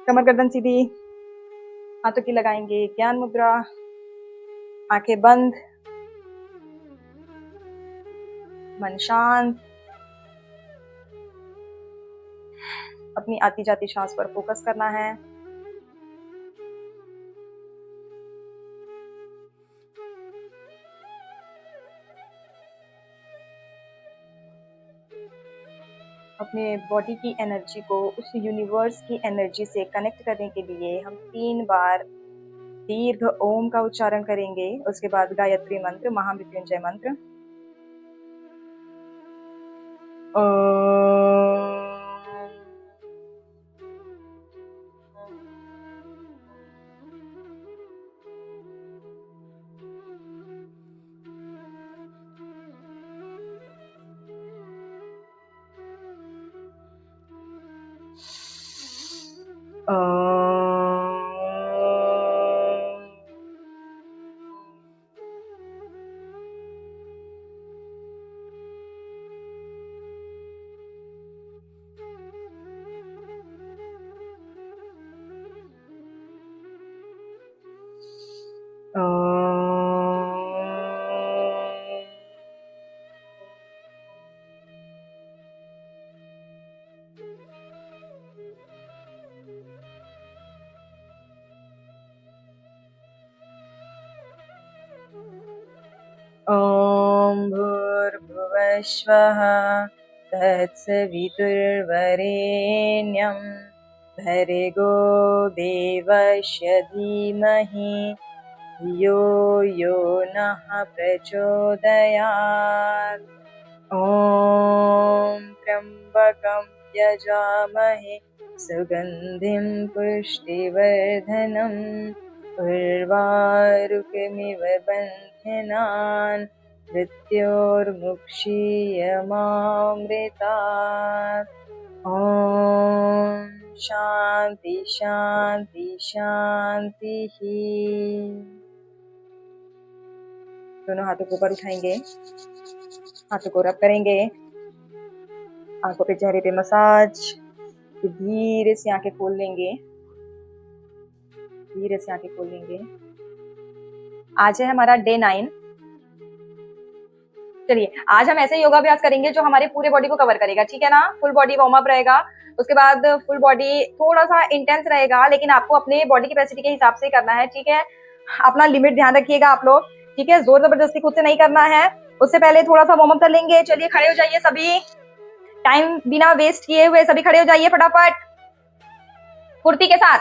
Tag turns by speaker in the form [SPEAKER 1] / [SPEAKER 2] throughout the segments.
[SPEAKER 1] कमर गर्दन सीधी, हाथों की लगाएंगे ज्ञान मुद्रा, आंखें बंद, मन शांत। अपनी आती जाती सांस पर फोकस करना है। अपने बॉडी की एनर्जी को उस यूनिवर्स की एनर्जी से कनेक्ट करने के लिए हम 3 बार दीर्घ ओम का उच्चारण करेंगे। उसके बाद गायत्री मंत्र, महामृत्युंजय मंत्र। ॐ भूर्भुवस्वः तत्सवितुर्वरेण्यं भर्गो देवस्य धीमहि यो यो नः प्रचोदयात्। ॐ त्र्यम्बकं यजामहे सुगन्धिं पुष्टिवर्धनम् उर्वारुकमिव बन्धनान् मृत्योर्मुक्षीयमामृतात्। ॐ शान्ति शान्ति शान्तिः। दोनों हाथों को ऊपर उठाएंगे, हाथों को रब करेंगे, आंखों पे चेहरे पे मसाज। धीरे से आंखें खोल लेंगे, धीरे से आंखें खोल लेंगे। आज है हमारा डे 9। चलिए आज हम ऐसे योगाभ्यास करेंगे जो हमारे पूरे बॉडी को कवर करेगा, ठीक है ना। फुल बॉडी वार्म अप रहेगा, उसके बाद फुल बॉडी थोड़ा सा इंटेंस रहेगा, लेकिन आपको अपने बॉडी कैपेसिटी के हिसाब से करना है, ठीक है। अपना लिमिट ध्यान रखिएगा आप लोग, ठीक है। जोर जबरदस्ती खुद से नहीं करना है। उससे पहले थोड़ा सा वार्म अप कर लेंगे। चलिए खड़े हो जाइए सभी, टाइम बिना वेस्ट किए हुए सभी खड़े हो जाइए फटाफट, फुर्ती के साथ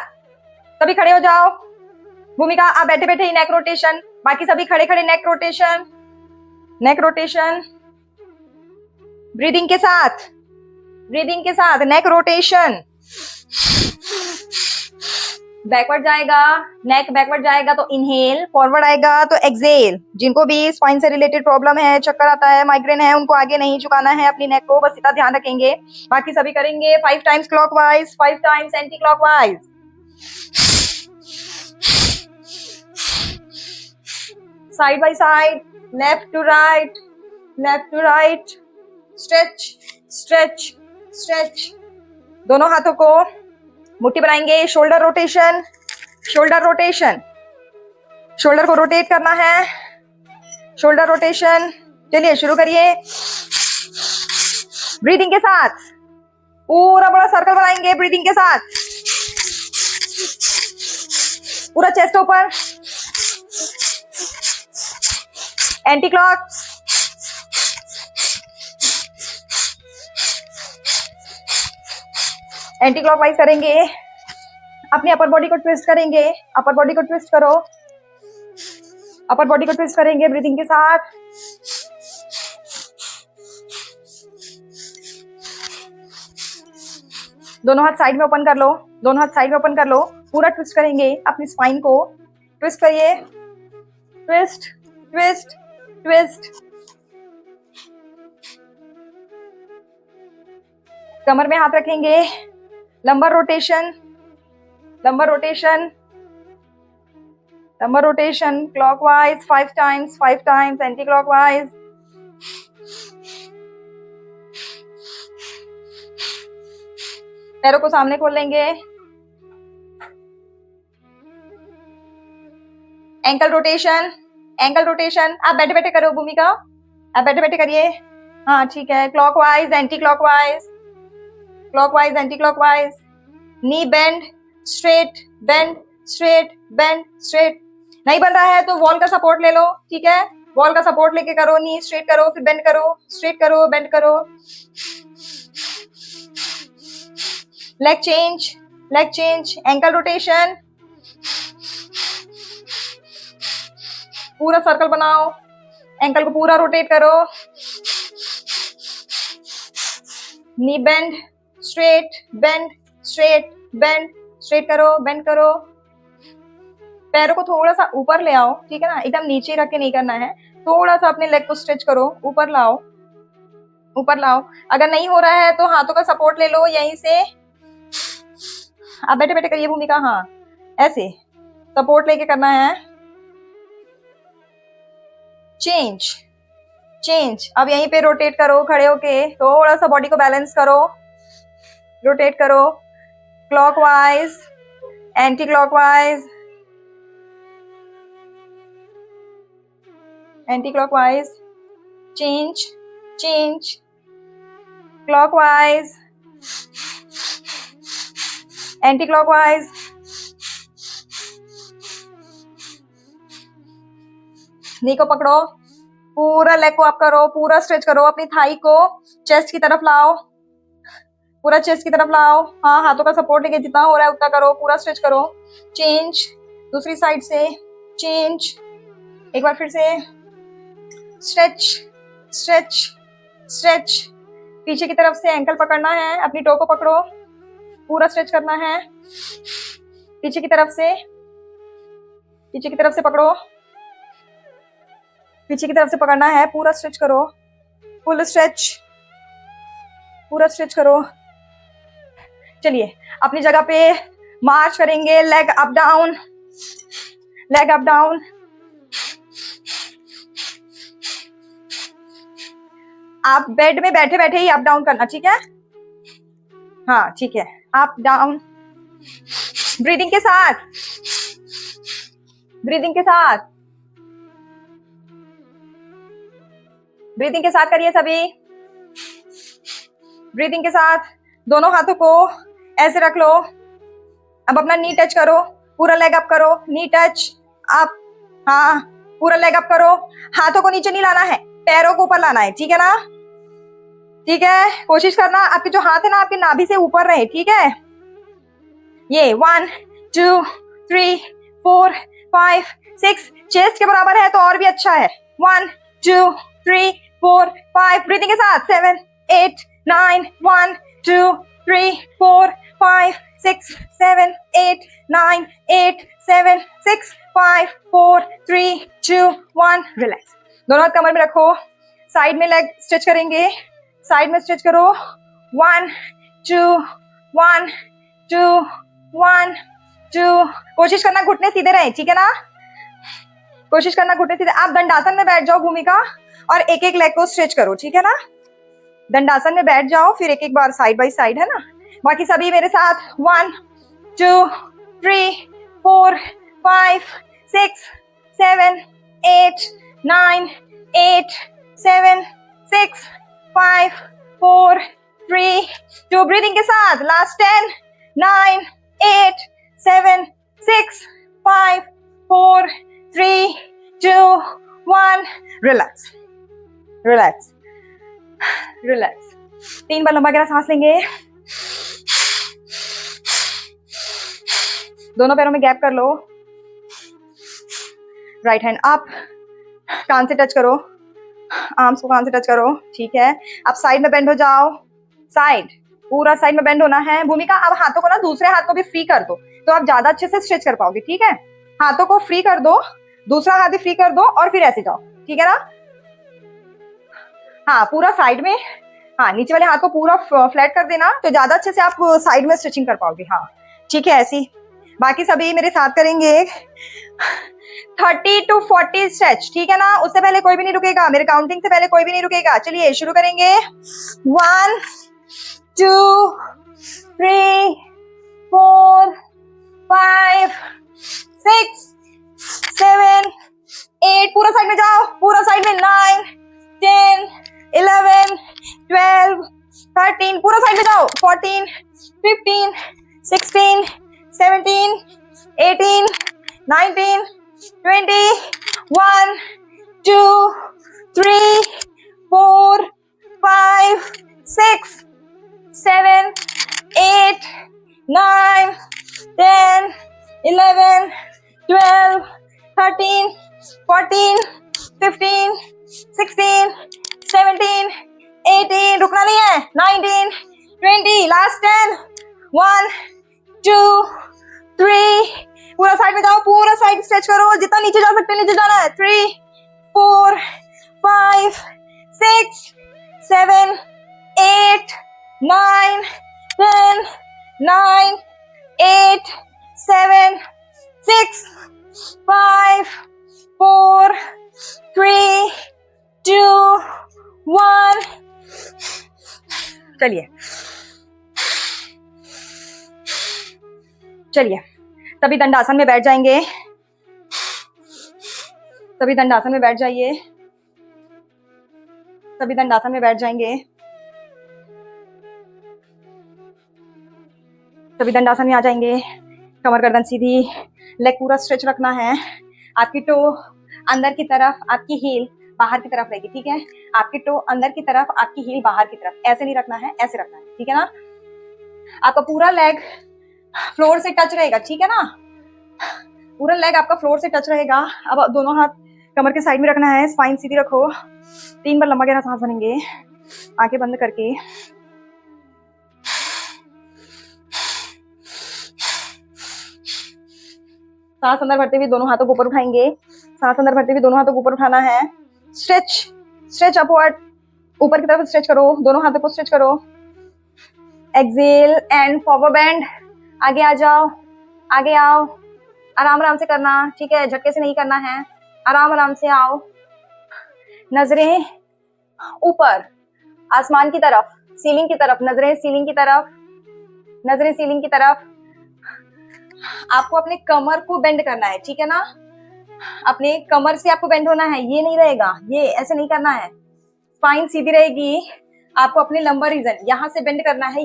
[SPEAKER 1] सभी खड़े हो जाओ। भूमिका आप बैठे बैठे ही नेक रोटेशन, बाकी सभी खड़े खड़े neck rotation, neck rotation. Breathing के साथ, ब्रीदिंग के साथ नेक रोटेशन। बैकवर्ड जाएगा, नेक बैकवर्ड जाएगा तो इनहेल, फॉरवर्ड आएगा तो एक्सहेल। जिनको भी स्पाइन से रिलेटेड प्रॉब्लम है, चक्कर आता है, माइग्रेन है, उनको आगे नहीं झुकाना है अपनी नेक को, बस इतना ध्यान रखेंगे। बाकी सभी करेंगे 5 times clockwise, 5 times anti clockwise. Side by side, left to right, left to right. Stretch stretch stretch. दोनों हाथों को मुट्ठी बनाएंगे। Shoulder rotation, shoulder rotation, shoulder को रोटेट करना है, शोल्डर रोटेशन। चलिए शुरू करिए। ब्रीदिंग के साथ पूरा बड़ा सर्कल बनाएंगे, ब्रीदिंग के साथ पूरा चेस्ट ऊपर। एंटी क्लॉक, एंटी क्लॉकवाइज करेंगे। अपनी अपर बॉडी को ट्विस्ट करेंगे, अपर बॉडी को ट्विस्ट करो, अपर बॉडी को ट्विस्ट करेंगे ब्रीदिंग के साथ। दोनों हाथ साइड में ओपन कर लो, दोनों हाथ साइड में ओपन कर लो। पूरा ट्विस्ट करेंगे अपनी स्पाइन को, ट्विस्ट करिए, ट्विस्ट ट्विस्ट ट्विस्ट। कमर में हाथ रखेंगे, lumbar rotation, lumbar rotation, lumbar rotation clockwise 5 times, 5 times anti clockwise. पैरों को सामने खोल लेंगे, एंकल रोटेशन, एंकल रोटेशन। आप बैठे बैठे करो भूमिका, आप बैठे बैठे करिए। हाँ ठीक है। Clockwise, anti clockwise, clockwise, anti clockwise. Knee bend, straight, bend, straight, bend, straight. नहीं बन रहा है तो वॉल का सपोर्ट ले लो, ठीक है। वॉल का सपोर्ट लेके करो, नी स्ट्रेट करो, फिर बेंड करो, स्ट्रेट करो, बेंड करो। Leg change, leg change, ankle rotation. पूरा सर्कल बनाओ, एंकल को पूरा रोटेट करो। Knee bend, straight, bend, straight, bend, straight करो, बेंड करो। पैरों को थोड़ा सा ऊपर ले आओ, ठीक है ना, एकदम नीचे रख के नहीं करना है। थोड़ा सा अपने लेग को स्ट्रेच करो, ऊपर लाओ, ऊपर लाओ। अगर नहीं हो रहा है तो हाथों का सपोर्ट ले लो यहीं से। आप बैठे बैठे करिए भूमिका, हाँ ऐसे सपोर्ट लेके करना है। Change, change. अब यहीं पे रोटेट करो खड़े होके, थोड़ा सा बॉडी को बैलेंस करो, रोटेट करो। Clockwise, anti clockwise, anti clockwise. Change, change, clockwise, anti clockwise. Knee को पकड़ो, पूरा लेग को अप करो, पूरा स्ट्रेच करो, अपनी थाई को चेस्ट की तरफ लाओ, पूरा चेस्ट की तरफ लाओ। हाँ, हाथों का सपोर्ट लेके जितना हो रहा है उतना करो, पूरा स्ट्रेच करो। चेंज, दूसरी साइड से चेंज, एक बार फिर से स्ट्रेच, स्ट्रेच, स्ट्रेच। पीछे की तरफ से एंकल पकड़ना है, अपनी टो को पकड़ो, पूरा स्ट्रेच करना है। पीछे की तरफ से, पीछे की तरफ से पकड़ो, पीछे की तरफ से पकड़ना है, पूरा स्ट्रेच करो, फुल स्ट्रेच, पूरा स्ट्रेच करो। चलिए अपनी जगह पे मार्च करेंगे, leg up down, leg up down. आप बेड में बैठे बैठे ही अप डाउन करना, ठीक है। हाँ ठीक है, अप डाउन, ब्रीदिंग के साथ, ब्रीदिंग के साथ, ब्रीदिंग के साथ करिए सभी, ब्रीदिंग के साथ। दोनों हाथों को ऐसे रख लो। अब अपना नी टच करो, पूरा लेग अप करो, नी टच अप। हाँ, पूरा लेग अप करो। हाथों को नीचे नहीं लाना है, पैरों को ऊपर लाना है, ठीक है ना। ठीक है, कोशिश करना आपके जो हाथ है ना आपके नाभि से ऊपर रहे, ठीक है। ये 1 2 3 4 5 6, चेस्ट के बराबर है तो और भी अच्छा है। 1 2 3 4 5, ब्रीदिंग के साथ। 7 8 9 1 2 3 4 5 6 7 8 9 8 7 6 5 4 3 2 1, रिलैक्स। दोनों हाथ कमर में रखो, साइड में लेग स्ट्रेच करेंगे, साइड में स्ट्रेच करो। 1 2 1 2 1 2। कोशिश करना घुटने सीधे रहे, ठीक है ना, कोशिश करना घुटने सीधे। आप दंडासन में बैठ जाओ भूमिका और एक एक लेग को स्ट्रेच करो, ठीक है ना। दंडासन में बैठ जाओ, फिर एक एक बार साइड बाय साइड, है ना। बाकी सभी मेरे साथ 1 2 3 4 5 6 7 8 9 8 7 6 5 4 3 2, ब्रीदिंग के साथ। Last 10 9 8 7 6 5 4 3 2 1, relax, relax, relax. 3 बार लंबा गहरा सांस लेंगे। दोनों पैरों में गैप कर लो। राइट हैंड अप, कान से टच करो, आर्म्स को कान से टच करो, ठीक है। अब साइड में बेंड हो जाओ, साइड, पूरा साइड में बेंड होना है। भूमिका अब हाथों को ना दूसरे हाथ को भी फ्री कर दो तो आप ज्यादा अच्छे से स्ट्रेच कर पाओगे, ठीक है। हाथों को फ्री कर दो, दूसरा हाथ भी फ्री कर दो और फिर ऐसे जाओ, ठीक है ना। हाँ, पूरा साइड में, हाँ नीचे वाले हाथ को पूरा फ्लैट कर देना तो ज्यादा अच्छे से आप साइड में स्ट्रेचिंग कर पाओगे। हाँ ठीक है, ऐसी। बाकी सभी मेरे साथ करेंगे 30 to 40 स्ट्रेच, ठीक है ना। उससे पहले कोई भी नहीं रुकेगा, मेरे काउंटिंग से पहले कोई भी नहीं रुकेगा। चलिए शुरू करेंगे। 1 2 3 4 5 6 7 16, 17, 18, 19, 20, 1, 2, 3, 4, 5, 6, 7, 8, 9, 10, 11, 12, 13, 14, 15, 16, 17, 18, रुकना नहीं है, 19, 20, लास्ट 10, 1, 2, 3, पूरा साइड में जाओ, पूरा साइड स्ट्रेच करो, जितना नीचे जा सकते नीचे जाना है, 3, 4, 5, 6, 7, 8, 9, 10, 9, 8, 7, 6, 5, 4, 3, 2, 1. चलिए चलिए, सभी दंडासन में बैठ जाएंगे, सभी दंडासन में बैठ जाइए, सभी दंडासन में बैठ जाएंगे, सभी दंडासन में आ जाएंगे। कमर गर्दन सीधी, लेग पूरा स्ट्रेच रखना है। आपकी टो अंदर की तरफ, आपकी हील बाहर की तरफ रहेगी, ठीक है। आपकी टो अंदर की तरफ, आपकी हील बाहर की तरफ, ऐसे नहीं रखना है, ऐसे रखना है, ठीक है ना। आपका पूरा लेग फ्लोर से टच रहेगा, ठीक है ना, पूरा लेग आपका फ्लोर से टच रहेगा। अब दोनों हाथ कमर के साइड में रखना है, स्पाइन सीधी रखो, 3 बार लंबा गहरा सांस भरेंगे, आंखें बंद करके। सांस अंदर भरते हुए दोनों हाथों को ऊपर उठाएंगे, सांस अंदर भरते हुए दोनों हाथों को ऊपर उठाना है। स्ट्रेच स्ट्रेच अपवर्ड, ऊपर की तरफ स्ट्रेच करो, दोनों हाथों को स्ट्रेच करो। एक्सेल एंड फॉरवर्ड बेंड, आगे आ जाओ, आगे आओ, आराम आराम से करना, ठीक है, झटके से नहीं करना है, आराम आराम से आओ। नजरें ऊपर आसमान की तरफ, सीलिंग की तरफ, नजरें सीलिंग की तरफ, नजरें सीलिंग की तरफ। आपको अपने कमर को बेंड करना है, ठीक है ना, अपने कमर से आपको बेंड होना है, ये नहीं रहेगा, ये ऐसे नहीं करना है, स्पाइन सीधी रहेगी। आपको अपने लंबर रीजन यहां से बेंड करना है,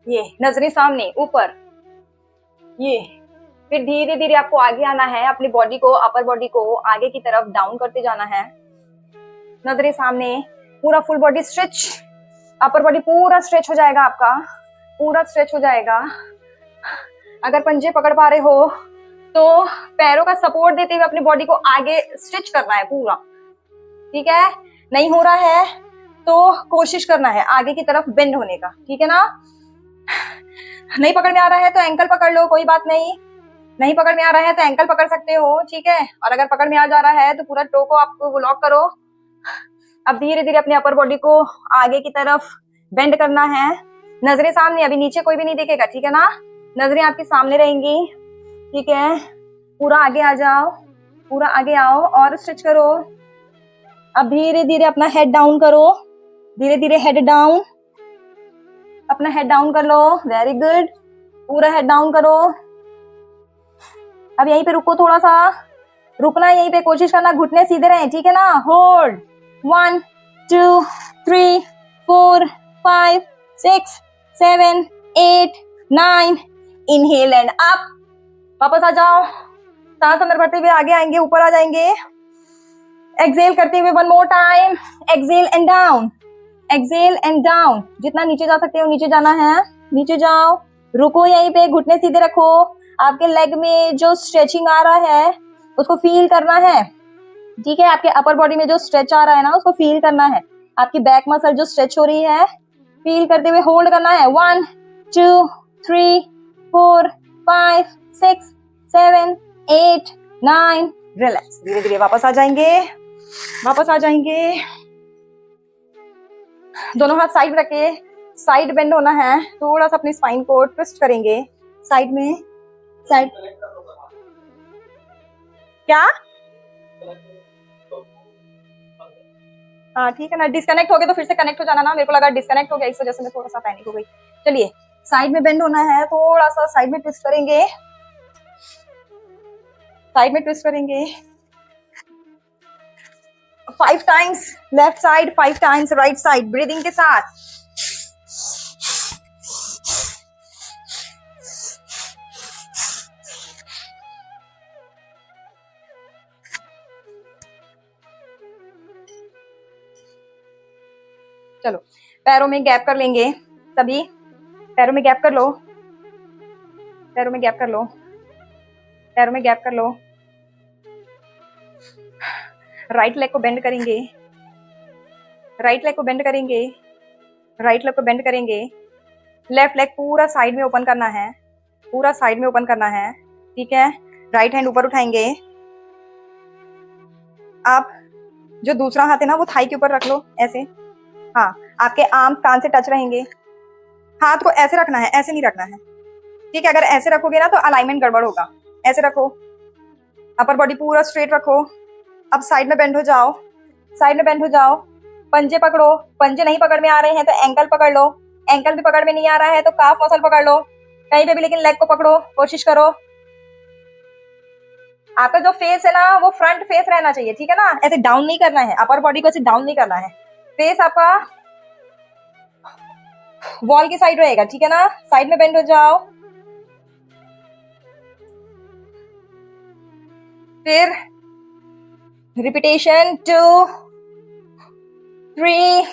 [SPEAKER 1] ये नजरें सामने ऊपर, ये। फिर धीरे धीरे आपको आगे आना है, अपनी बॉडी को, अपर बॉडी को आगे की तरफ डाउन करते जाना है। नजरें सामने, पूरा full body stretch, upper body पूरा स्ट्रेच हो जाएगा, आपका पूरा स्ट्रेच हो जाएगा। अगर पंजे पकड़ पा रहे हो तो पैरों का सपोर्ट देते हुए अपनी बॉडी को आगे स्ट्रेच करना है पूरा, ठीक है। नहीं हो रहा है तो कोशिश करना है आगे की तरफ बेंड होने का, ठीक है ना। नहीं पकड़ में आ रहा है तो एंकल पकड़ लो, कोई बात नहीं, नहीं पकड़ में आ रहा है तो एंकल पकड़ सकते हो, ठीक है। और अगर पकड़ में आ जा रहा है तो पूरा टो को आपको लॉक करो। अब धीरे धीरे अपने अपर बॉडी को आगे की तरफ बेंड करना है। नजरें सामने, अभी नीचे कोई भी नहीं देखेगा, ठीक है ना, नजरें आपके सामने रहेंगी, ठीक है। पूरा आगे आ जाओ, पूरा आगे आओ और स्ट्रेच करो। अब धीरे धीरे अपना हेड डाउन करो, धीरे धीरे हेड डाउन, अपना हेड डाउन कर लो, वेरी गुड, पूरा हेड डाउन करो। अब यहीं पे रुको, थोड़ा सा रुकना है यहीं पे, कोशिश करना घुटने सीधे रहें, ठीक है ना। होल्ड, 1 2 3 4 5 6 7 8 9, इनहेल एंड अप, वापस आ जाओ, सांस अंदर भरते हुए आगे आएंगे, ऊपर आ जाएंगे। एक्सेल करते हुए 1 more time, exhale and down, exhale and down, जितना नीचे जा सकते हो नीचे जाना है, नीचे जाओ, रुको यहीं पे, घुटने सीधे रखो। आपके लेग में जो स्ट्रेचिंग आ रहा है उसको फील करना है, ठीक है। आपके अपर बॉडी में जो स्ट्रेच आ रहा है ना उसको फील करना है। आपकी बैक मसल जो स्ट्रेच हो रही है फील करते हुए होल्ड करना है। 1 2 3 4 5 6 7 8 9, रिलैक्स, धीरे धीरे वापस आ जाएंगे, वापस आ जाएंगे। दोनों हाथ साइड रखे, साइड बेंड होना है, थोड़ा सा अपनी स्पाइन को ट्विस्ट करेंगे साइड में, साइड क्या, हाँ ठीक है ना। डिस्कनेक्ट हो गए तो फिर से कनेक्ट हो जाना ना, मेरे को लगा डिस्कनेक्ट हो गया इस वजह से मैं थोड़ा सा पैनिक हो गई। चलिए, साइड में बेंड होना है, थोड़ा सा साइड में ट्विस्ट करेंगे, साइड में ट्विस्ट करेंगे 5 times left side, 5 times right side, breathing के साथ। चलो पैरों में गैप कर लेंगे सभी, पैरों में गैप कर लो, पैरों में गैप कर लो, पैरों में गैप कर लो। राइट लेग को बेंड करेंगे, राइट लेग को बेंड करेंगे, राइट लेग को बेंड करेंगे। लेफ्ट लेग पूरा साइड में ओपन करना है, पूरा साइड में ओपन करना है, ठीक है। राइट हैंड ऊपर उठाएंगे। आप जो दूसरा हाथ है ना वो थाई के ऊपर रख लो ऐसे। हाँ, आपके आर्म कान से टच रहेंगे। हाथ को ऐसे रखना है, ऐसे नहीं रखना है, ठीक है। अगर ऐसे रखोगे ना तो अलाइनमेंट गड़बड़ होगा। ऐसे रखो, अपर बॉडी पूरा स्ट्रेट रखो। अब साइड में बेंड हो जाओ, साइड में बेंड हो जाओ। पंजे पकड़ो, पंजे नहीं पकड़ में आ रहे हैं तो एंकल पकड़ लो, एंकल भी पकड़ में नहीं आ रहा है तो काफ मसल पकड़ लो, कहीं पे भी, लेकिन लेग को पकड़ो, कोशिश करो। आपका जो फेस है ना वो फ्रंट फेस रहना चाहिए, ठीक है ना, ऐसे डाउन नहीं करना है, अपर बॉडी को ऐसे डाउन नहीं करना है। फेस आपका वॉल की साइड रहेगा, ठीक है ना। साइड में बेंड हो जाओ। फिर रिपीटेशन 2 3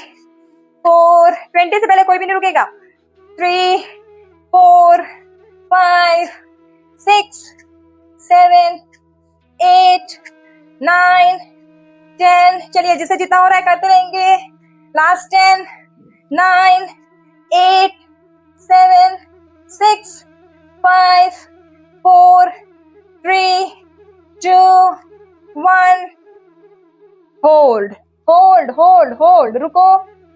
[SPEAKER 1] 4, 20 से पहले कोई भी नहीं रुकेगा। 3 4 5 6 7 8 9 10। चलिए जिससे जितना हो रहा है करते रहेंगे। Last 10 9 8 7 6 5 4 3 2 1। Hold hold hold hold. रुको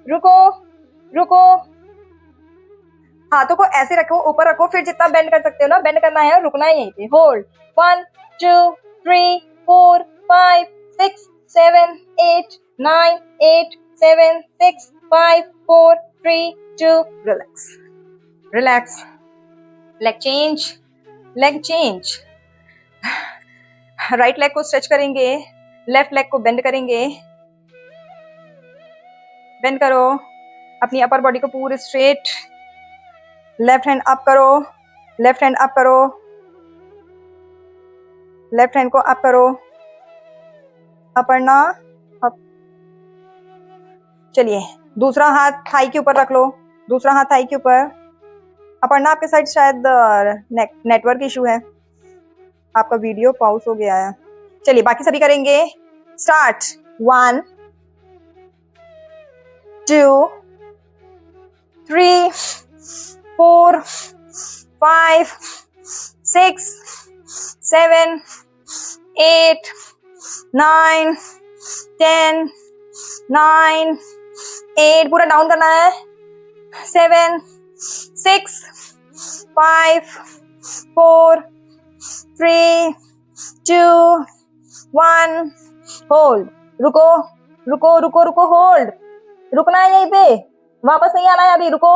[SPEAKER 1] रुको रुको। हाथों को ऐसे रखो, ऊपर रखो, फिर जितना बेंड कर सकते हो ना बेंड करना है, रुकना है यहीं पे। Hold 1 2 3 4 5 6 7 8 9 8 7 6 5 4 3 2। Relax relax. Leg change, leg change. Right leg को स्ट्रेच करेंगे, लेफ्ट लेग को बेंड करेंगे। बेंड करो अपनी अपर बॉडी को पूरे स्ट्रेट। लेफ्ट हैंड अप करो, लेफ्ट हैंड अप करो, लेफ्ट हैंड को अप करो, अपर्णा अप। चलिए दूसरा हाथ थाई के ऊपर रख लो, दूसरा हाथ थाई के ऊपर। अपर्णा आपके साइड शायद नेटवर्क इशू है, आपका वीडियो पॉज हो गया है। चलिए बाकी सभी करेंगे। स्टार्ट 1 2 3 4 5 6 7 8 9 10 9 8। पूरा डाउन करना है। 7 6 5 4 3 2 1। होल्ड। रुको रुको रुको रुको। होल्ड, रुकना है यहीं पे, वापस नहीं आना है अभी। रुको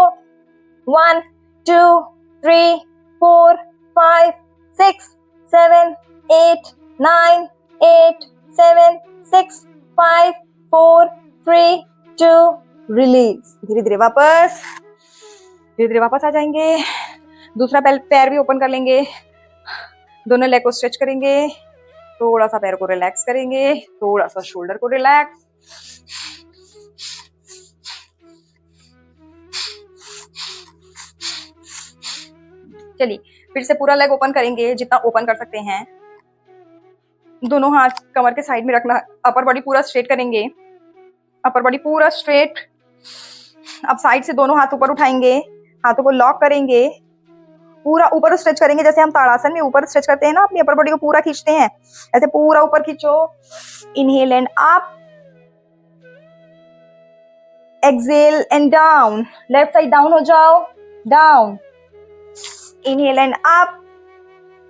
[SPEAKER 1] 1 2 3 4 5 6 7 8 9 8 7 6 5 4 3 2। रिलीज। धीरे धीरे वापस, धीरे धीरे वापस आ जाएंगे। दूसरा पैर भी ओपन कर लेंगे, दोनों लेग को स्ट्रेच करेंगे, थोड़ा सा पैर को रिलैक्स करेंगे, थोड़ा सा शोल्डर को रिलैक्स। चलिए फिर से पूरा लेग ओपन करेंगे जितना ओपन कर सकते हैं। दोनों हाथ कमर के साइड में रखना, अपर बॉडी पूरा स्ट्रेट करेंगे, अपर बॉडी पूरा स्ट्रेट। अब साइड से दोनों हाथ ऊपर उठाएंगे, हाथों को लॉक करेंगे, पूरा ऊपर स्ट्रेच करेंगे जैसे हम ताड़ासन में ऊपर स्ट्रेच करते हैं ना, अपनी अपर बॉडी को पूरा खींचते हैं, ऐसे पूरा ऊपर खींचो। Inhale and up, exhale and down. Left side down हो जाओ, down. Inhale and up,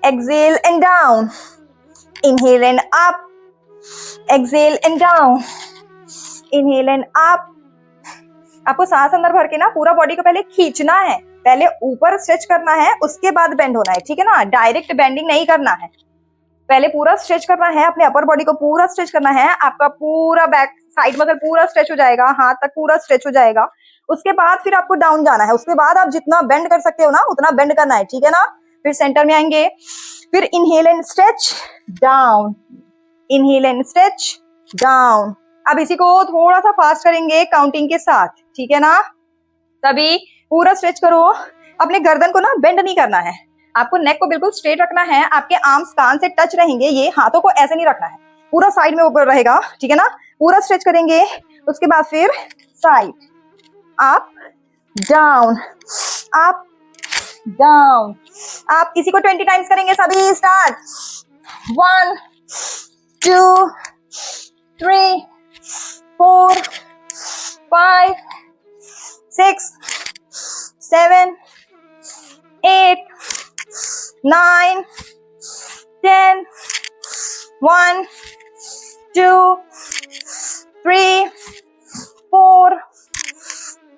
[SPEAKER 1] exhale and down. Inhale and up, exhale and down. Inhale and up. आपको सांस अंदर भर के ना पूरा बॉडी को पहले खींचना है, पहले ऊपर स्ट्रेच करना है, उसके बाद बेंड होना है, ठीक है ना। डायरेक्ट बेंडिंग नहीं करना है, पहले पूरा स्ट्रेच करना है, अपने अपर बॉडी को पूरा स्ट्रेच करना है। आपका पूरा बैक साइड मसल पूरा स्ट्रेच हो जाएगा, हाथ तक पूरा स्ट्रेच हो जाएगा। उसके बाद फिर आपको डाउन जाना है, उसके बाद आप जितना बेंड कर सकते हो ना उतना बेंड करना है, ठीक है ना। फिर सेंटर में आएंगे, फिर inhale and stretch down, inhale and stretch down, अब इसी को थोड़ा सा फास्ट करेंगे काउंटिंग के साथ, ठीक है ना। तभी पूरा स्ट्रेच करो। अपने गर्दन को ना बेंड नहीं करना है, आपको नेक को बिल्कुल स्ट्रेट रखना है। आपके आर्म्स कान से टच रहेंगे, ये हाथों को ऐसे नहीं रखना है, पूरा साइड में ऊपर रहेगा, ठीक है ना। पूरा स्ट्रेच करेंगे, उसके बाद फिर side, up down, up down. आप इसी को 20 टाइम्स करेंगे सभी। स्टार्ट। 1 2 3 4 5 6 7 8 9 10 1 2 3 4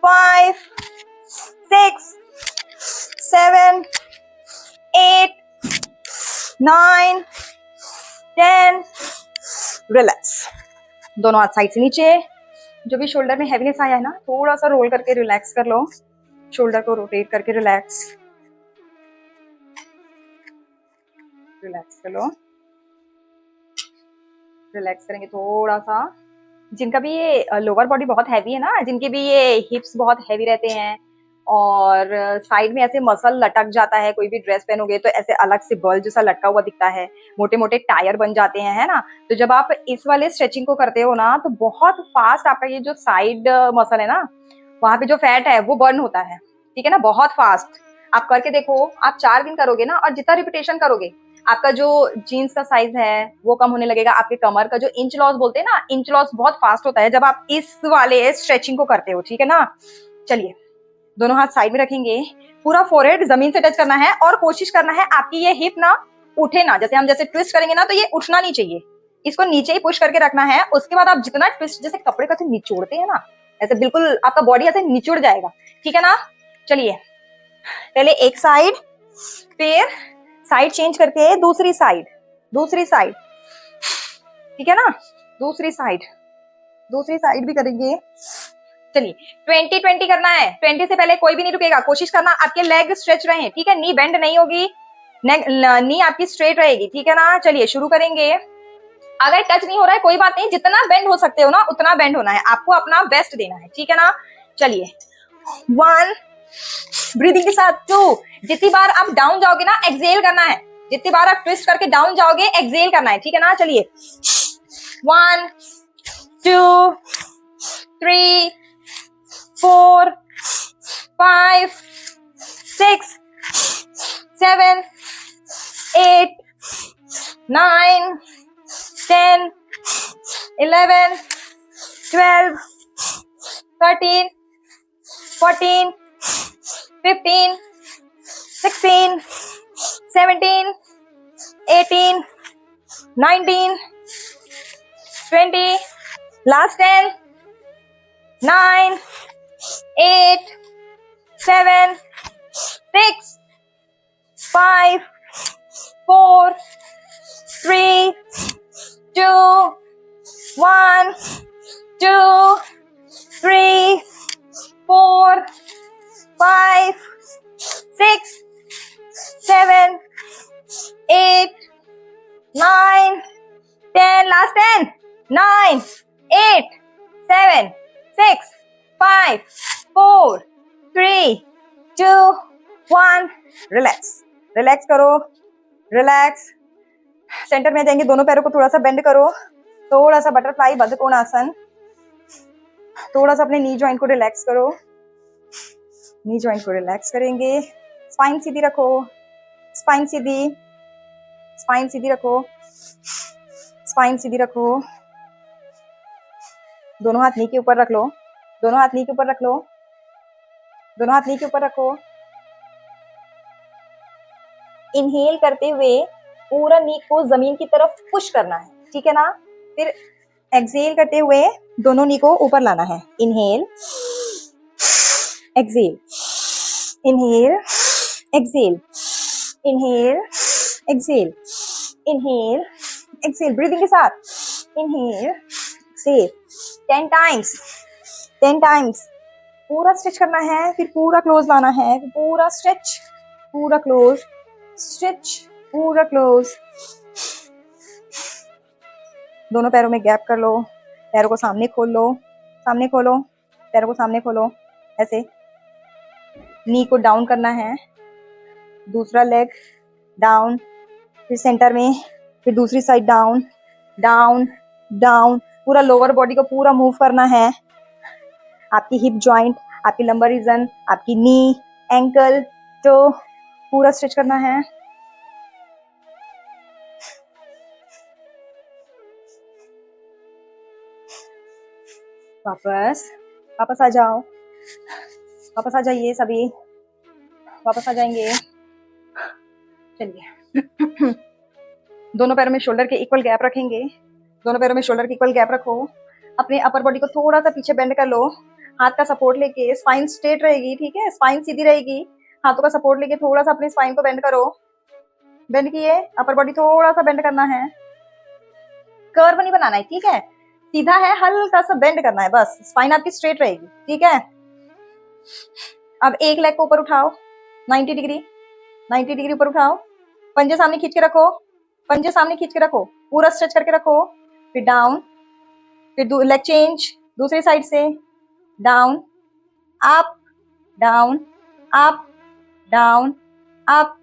[SPEAKER 1] 5 6 7 8 9 10। रिलैक्स। दोनों हाथ साइड से नीचे। जो भी शोल्डर में हैवीनेस आया है ना, थोड़ा सा रोल करके रिलैक्स कर लो। शोल्डर को रोटेट करके रिलैक्स कर लो। रिलैक्स करेंगे थोड़ा सा। जिनका भी ये लोअर बॉडी बहुत हैवी है ना, जिनके भी ये हिप्स बहुत हैवी रहते हैं और साइड में ऐसे मसल लटक जाता है, कोई भी ड्रेस पहनोगे तो ऐसे अलग से बल जैसा लटका हुआ दिखता है, मोटे मोटे टायर बन जाते हैं, है ना। तो जब आप इस वाले स्ट्रेचिंग को करते हो ना, तो बहुत फास्ट आपका ये जो साइड मसल है ना, वहां पे जो फैट है वो बर्न होता है, ठीक है ना, बहुत फास्ट। आप करके देखो, आप 4 दिन करोगे ना, और जितना रिपीटेशन करोगे आपका जो जीन्स का साइज है वो कम होने लगेगा। आपके कमर का जो इंच लॉस बोलते हैं ना, इंच लॉस बहुत फास्ट होता है जब आप इस वाले स्ट्रेचिंग को करते हो, ठीक है ना। चलिए, दोनों हाथ साइड में रखेंगे, पूरा फोरहेड जमीन से टच करना है और कोशिश करना है आपकी ये हिप ना उठे ना। जैसे हम जैसे ट्विस्ट करेंगे ना, तो ये उठना नहीं चाहिए, इसको नीचे ही पुश करके रखना है। उसके बाद आप जितना ट्विस्ट, जैसे कपड़े को निचोड़ते हैं ना, ऐसे बिल्कुल आपका बॉडी ऐसे निचुड़ जाएगा, ठीक है ना। चलिए, पहले एक साइड, फिर साइड चेंज करके दूसरी साइड, ठीक है ना। दूसरी साइड भी करेंगे। चलिए, 20-20 करना है। 20 से पहले कोई भी नहीं रुकेगा। कोशिश करना आपके लेग स्ट्रेच रहे, ठीक है। नी बेंड नहीं होगी, नी आपकी स्ट्रेट रहेगी, ठीक है ना। चलिए शुरू करेंगे। अगर टच नहीं हो रहा है कोई बात नहीं, जितना बेंड हो सकते हो ना उतना बेंड होना है, आपको अपना बेस्ट देना है, ठीक है ना। चलिए, 1, ब्रीदिंग के साथ 2। जितनी बार आप डाउन जाओगे ना, एक्सहेल करना है। जितनी बार आप ट्विस्ट करके डाउन जाओगे, एक्सहेल करना है, ठीक है ना। चलिए, 1 2 3 4 5 6 7 8 9 10 11 12 13 14 15 16 17 18 19 20। Last 10 9 8 7 6 5 4 3 2 1 2 3 4 5 6 7 8 9 10। Last 10 9 8 7 6 5 4 3 2 1। रिलैक्स करो, रिलैक्स। सेंटर में जाएंगे, दोनों पैरों को थोड़ा सा बेंड करो, थोड़ा सा बटरफ्लाई बद्ध कोणासन। थोड़ा सा अपने नी जॉइंट को रिलैक्स करो, नी जॉइंट को रिलैक्स करेंगे। स्पाइन सीधी रखो, स्पाइन सीधी रखो, स्पाइन सीधी रखो। दोनों हाथ नी के ऊपर रख लो, दोनों हाथ नी के ऊपर रख लो, दोनों हाथ नी के ऊपर रखो। इनहेल करते हुए पूरा नी को जमीन की तरफ पुश करना है, ठीक है ना। फिर एक्सहेल करते हुए दोनों नी को ऊपर लाना है। Inhale, exhale, inhale, exhale, inhale, exhale, inhale, exhale. Breathing के साथ इनहेल, एक्सहेल 10 टाइम्स, 10 टाइम्स। पूरा स्ट्रेच करना है, फिर पूरा क्लोज लाना है, पूरा स्ट्रेच, पूरा क्लोज, स्ट्रेच, पूरा क्लोज। दोनों पैरों में गैप कर लो, पैरों को सामने खोल लो, सामने खोलो, पैरों को सामने खोलो ऐसे। नी को डाउन करना है, दूसरा लेग डाउन, फिर सेंटर में, फिर दूसरी साइड डाउन डाउन डाउन। पूरा लोअर बॉडी को पूरा मूव करना है। आपकी हिप जॉइंट, आपकी लंबर रीजन, आपकी नी, एंकल, टो पूरा स्ट्रेच करना है। वापस वापस आ जाओ, वापस आ जाइए सभी, वापस आ जाएंगे। चलिए दोनों पैरों में शोल्डर के इक्वल गैप रखेंगे, दोनों पैरों में शोल्डर के इक्वल गैप रखो। अपने अपर बॉडी को थोड़ा सा पीछे बेंड कर लो, हाथ का सपोर्ट लेके, स्पाइन स्ट्रेट रहेगी, ठीक है, स्पाइन सीधी रहेगी। हाथों का सपोर्ट लेके थोड़ा सा अपने स्पाइन को बेंड करो, बेंड किए, अपर बॉडी थोड़ा सा बेंड करना है, कर्व नहीं बनाना है, ठीक है, सीधा है, हल्का सा बेंड करना है बस, स्पाइन आपकी स्ट्रेट रहेगी, ठीक है। अब एक लेग को ऊपर उठाओ 90 डिग्री, 90 डिग्री ऊपर उठाओ, पंजे सामने खींच के रखो, पंजे सामने खींच के रखो, पूरा स्ट्रेच करके रखो, फिर डाउन, फिर लेग चेंज दूसरी साइड से, down up down up down up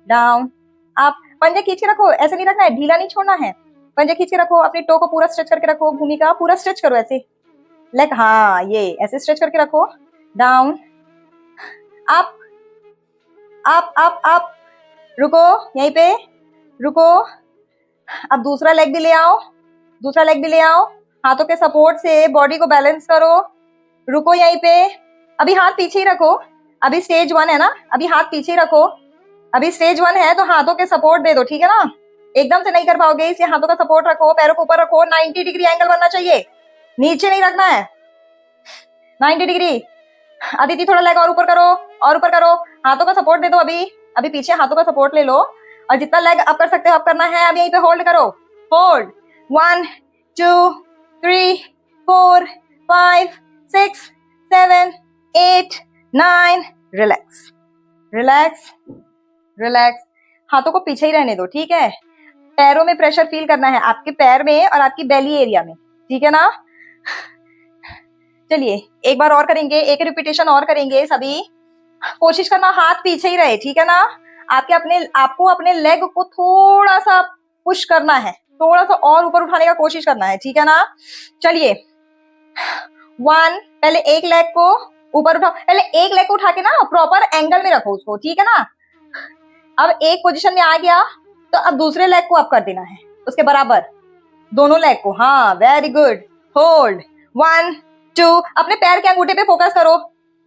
[SPEAKER 1] down up. पंजे खींच के रखो, ऐसे नहीं रखना है, ढीला नहीं छोड़ना है, पंजे खींच के रखो, अपने टो को पूरा स्ट्रेच करके रखो, भूमि का पूरा स्ट्रेच करो ऐसे, लेग, हाँ ये ऐसे स्ट्रेच करके रखो, down up up up up, रुको यहीं पे, रुको। अब दूसरा लेग भी ले आओ, दूसरा लेग भी ले आओ, हाथों के सपोर्ट से बॉडी को बैलेंस करो, रुको यहीं पे। अभी हाथ पीछे ही रखो, अभी स्टेज 1 है ना, अभी हाथ पीछे ही रखो, अभी स्टेज 1 है तो हाथों के सपोर्ट दे दो, ठीक है ना, एकदम से नहीं कर पाओगे इसलिए हाथों का सपोर्ट रखो, पैरों को ऊपर रखो, 90 डिग्री एंगल बनना चाहिए, नीचे नहीं रखना है, 90 डिग्री। अदिति थोड़ा लेग और ऊपर करो, और ऊपर करो, हाथों का सपोर्ट दे दो, अभी अभी पीछे हाथों का सपोर्ट ले लो, और जितना लेग अप कर सकते हो अप करना है। अब यहीं पे होल्ड करो, होल्ड, 1 2 3 4 5 6 7 8 9, रिलैक्स रिलैक्स रिलैक्स। हाथों को पीछे ही रहने दो, ठीक है, पैरों में प्रेशर फील करना है, आपके पैर में और आपकी बेली एरिया में, ठीक है ना। चलिए एक बार और करेंगे, एक रिपीटेशन और करेंगे सभी, कोशिश करना हाथ पीछे ही रहे, ठीक है ना। आपको अपने लेग को थोड़ा सा पुश करना है, थोड़ा सा और ऊपर उठाने का कोशिश करना है, ठीक है ना। चलिए 1, पहले एक लेग को ऊपर उठाओ, पहले एक लेग को उठा के ना प्रॉपर एंगल में रखो उसको, ठीक है ना। अब एक पोजीशन में आ गया तो अब दूसरे लेग को अप कर देना है उसके बराबर, दोनों लेग को, हाँ वेरी गुड, होल्ड, 1 2, अपने पैर के अंगूठे पे फोकस करो,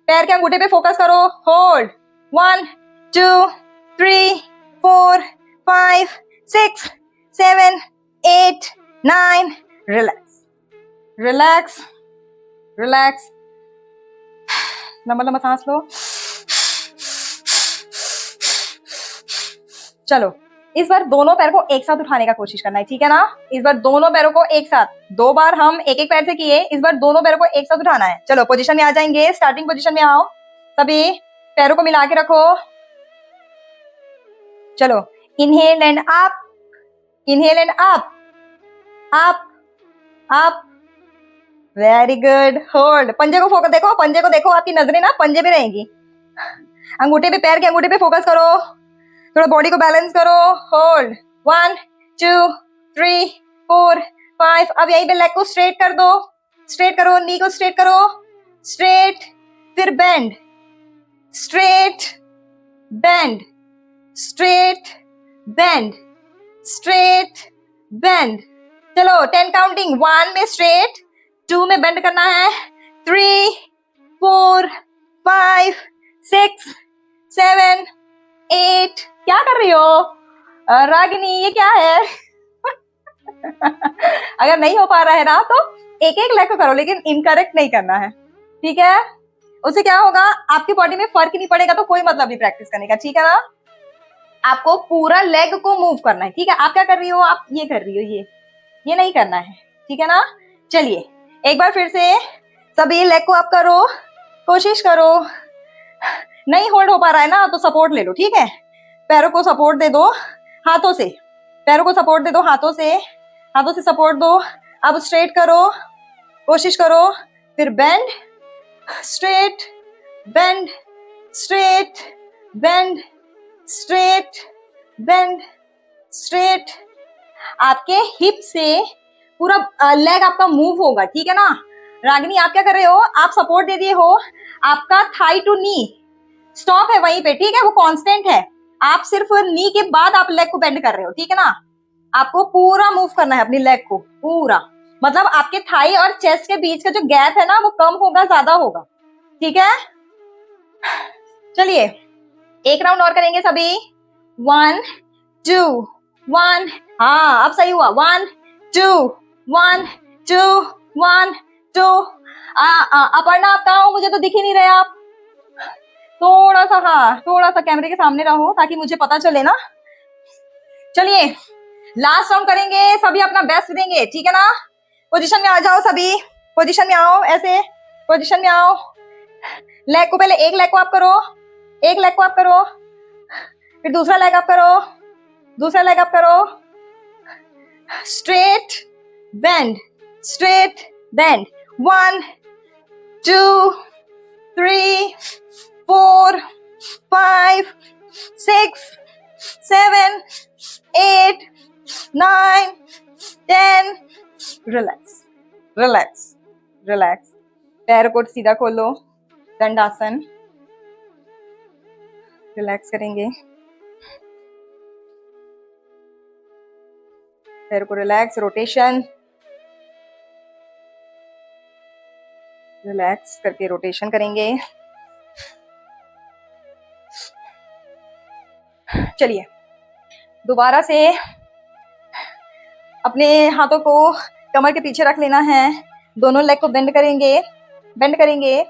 [SPEAKER 1] पैर के अंगूठे पे फोकस करो, होल्ड, 1 2 3 4 5 6 7 8 9, रिलैक्स रिलैक्स रिलैक्स, लंबा लंबा सांस लो। चलो इस बार दोनों पैर को एक साथ उठाने का कोशिश करना है, ठीक है ना। इस बार दोनों पैरों को एक साथ, 2 बार हम एक एक पैर से किए, इस बार दोनों पैरों को एक साथ उठाना है। चलो पोजीशन में आ जाएंगे, स्टार्टिंग पोजीशन में आओ सभी, पैरों को मिला के रखो। चलो inhale and up, inhale and up up up, very good, hold, पंजे को फोकस, देखो पंजे को देखो, आपकी नजरें ना पंजे पे रहेंगी, अंगूठे पे, पैर के अंगूठे पे फोकस करो, थोड़ा बॉडी को बैलेंस करो, होल्ड, 1 2 3 4 5। अब यहीं पे लेग को स्ट्रेट कर दो, स्ट्रेट करो, नी को स्ट्रेट करो, स्ट्रेट, फिर bend, straight bend, straight bend, straight bend. चलो 10 काउंटिंग, 1 में स्ट्रेट, 2 में बेंड करना है, 3 4 5 6 7 8। क्या कर रही हो रागिनी, ये क्या है? अगर नहीं हो पा रहा है ना तो एक एक लेग को करो, लेकिन इनकरेक्ट नहीं करना है, ठीक है। उससे क्या होगा, आपकी बॉडी में फर्क ही नहीं पड़ेगा, तो कोई मतलब नहीं प्रैक्टिस करने का, ठीक है ना। आपको पूरा लेग को मूव करना है, ठीक है। आप क्या कर रही हो, आप ये कर रही हो, ये नहीं करना है, ठीक है ना। चलिए एक बार फिर से सभी लेग को अप करो, कोशिश करो, नहीं होल्ड हो पा रहा है ना तो सपोर्ट ले लो, ठीक है, पैरों को सपोर्ट दे दो हाथों से, पैरों को सपोर्ट दे दो हाथों से, हाथों से सपोर्ट दो। अब स्ट्रेट करो, कोशिश करो। फिर bend, straight, bend, straight, bend, straight, bend, straight. आपके हिप से पूरा लेग आपका मूव होगा, ठीक है ना। रागिनी आप क्या कर रहे हो, आप सपोर्ट दे दिए हो, आपका थाई टू नी स्टॉप है वहीं पे, ठीक है, वो कांस्टेंट है। आप सिर्फ नी के बाद आप लेग को बेंड कर रहे हो, ठीक है ना। आपको पूरा मूव करना है अपनी लेग को पूरा, मतलब आपके थाई और चेस्ट के बीच का जो गैप है ना वो कम होगा ज्यादा होगा, ठीक है। चलिए एक राउंड और करेंगे सभी। 1 2 1, हाँ अब सही हुआ। 1 2 1 2 1 2। अपर्णा आप कहाँ हो, मुझे तो दिख ही नहीं रहे आप। थोड़ा सा, हाँ थोड़ा सा कैमरे के सामने रहो ताकि मुझे पता चले ना। चलिए लास्ट राउंड करेंगे, सभी अपना बेस्ट देंगे, ठीक है ना। पोजीशन में आ जाओ सभी, पोजीशन में आओ, ऐसे पोजीशन में आओ। लेग को पहले, एक लेग को आप करो, एक लेग को आप करो, फिर दूसरा लेग आप करो, दूसरा लेग आप करो। Straight bend, straight bend. 1 2 3 4 5 6 7 8 9 10। Relax relax relax. पैर को सीधा खोलो, दंडासन। रिलैक्स करेंगे, पैर को रिलैक्स, रोटेशन, रिलैक्स करके रोटेशन करेंगे। चलिए दोबारा से अपने हाथों को कमर के पीछे रख लेना है, दोनों लेग को बेंड करेंगे, बेंड करेंगे।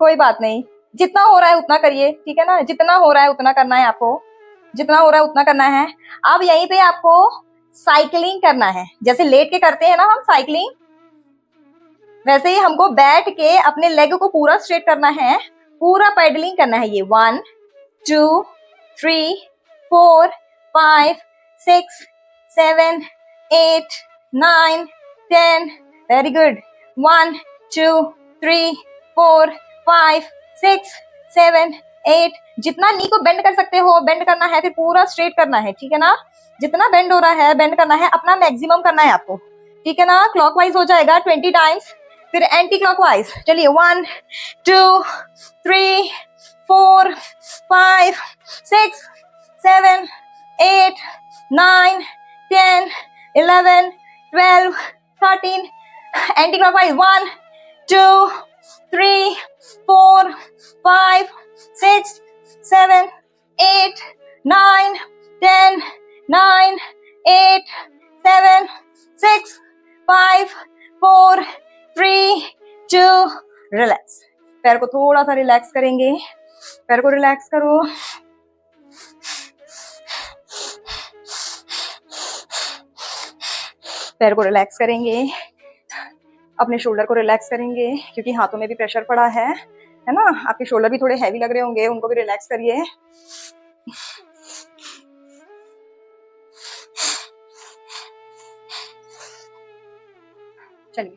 [SPEAKER 1] कोई बात नहीं, जितना हो रहा है उतना करिए, ठीक है ना, जितना हो रहा है उतना करना है आपको, जितना हो रहा है उतना करना है। अब यहीं पे आपको साइकिलिंग करना है, जैसे लेट के करते हैं ना हम साइकिलिंग, वैसे ही हमको बैठ के अपने लेग को पूरा स्ट्रेट करना है, पूरा पेडलिंग करना है। ये 1 2 3 4 5 6 7 8 9 10। Very good. 1 2 3 4 5 6 7 8। जितना नी को बेंड कर सकते हो बेंड करना है, फिर पूरा स्ट्रेट करना है, ठीक है ना। जितना बेंड हो रहा है बेंड करना है, अपना मैक्सिमम करना है आपको, ठीक है ना। क्लॉकवाइज हो जाएगा 20 टाइम्स, फिर एंटी क्लॉकवाइज। चलिए 1 2 3 4 5 6 7 8 9 10 11 12 13। Anti clockwise 1 2 3 4 5 6 7 8 9 10 9 8 7 6 5 4 3 2। रिलैक्स। पैर को थोड़ा सा रिलैक्स करेंगे, पैर को रिलैक्स करो। पैर को रिलैक्स करेंगे, अपने शोल्डर को रिलैक्स करेंगे क्योंकि हाथों में भी प्रेशर पड़ा है ना। आपके शोल्डर भी थोड़े हैवी लग रहे होंगे, उनको भी रिलैक्स करिए। चलिए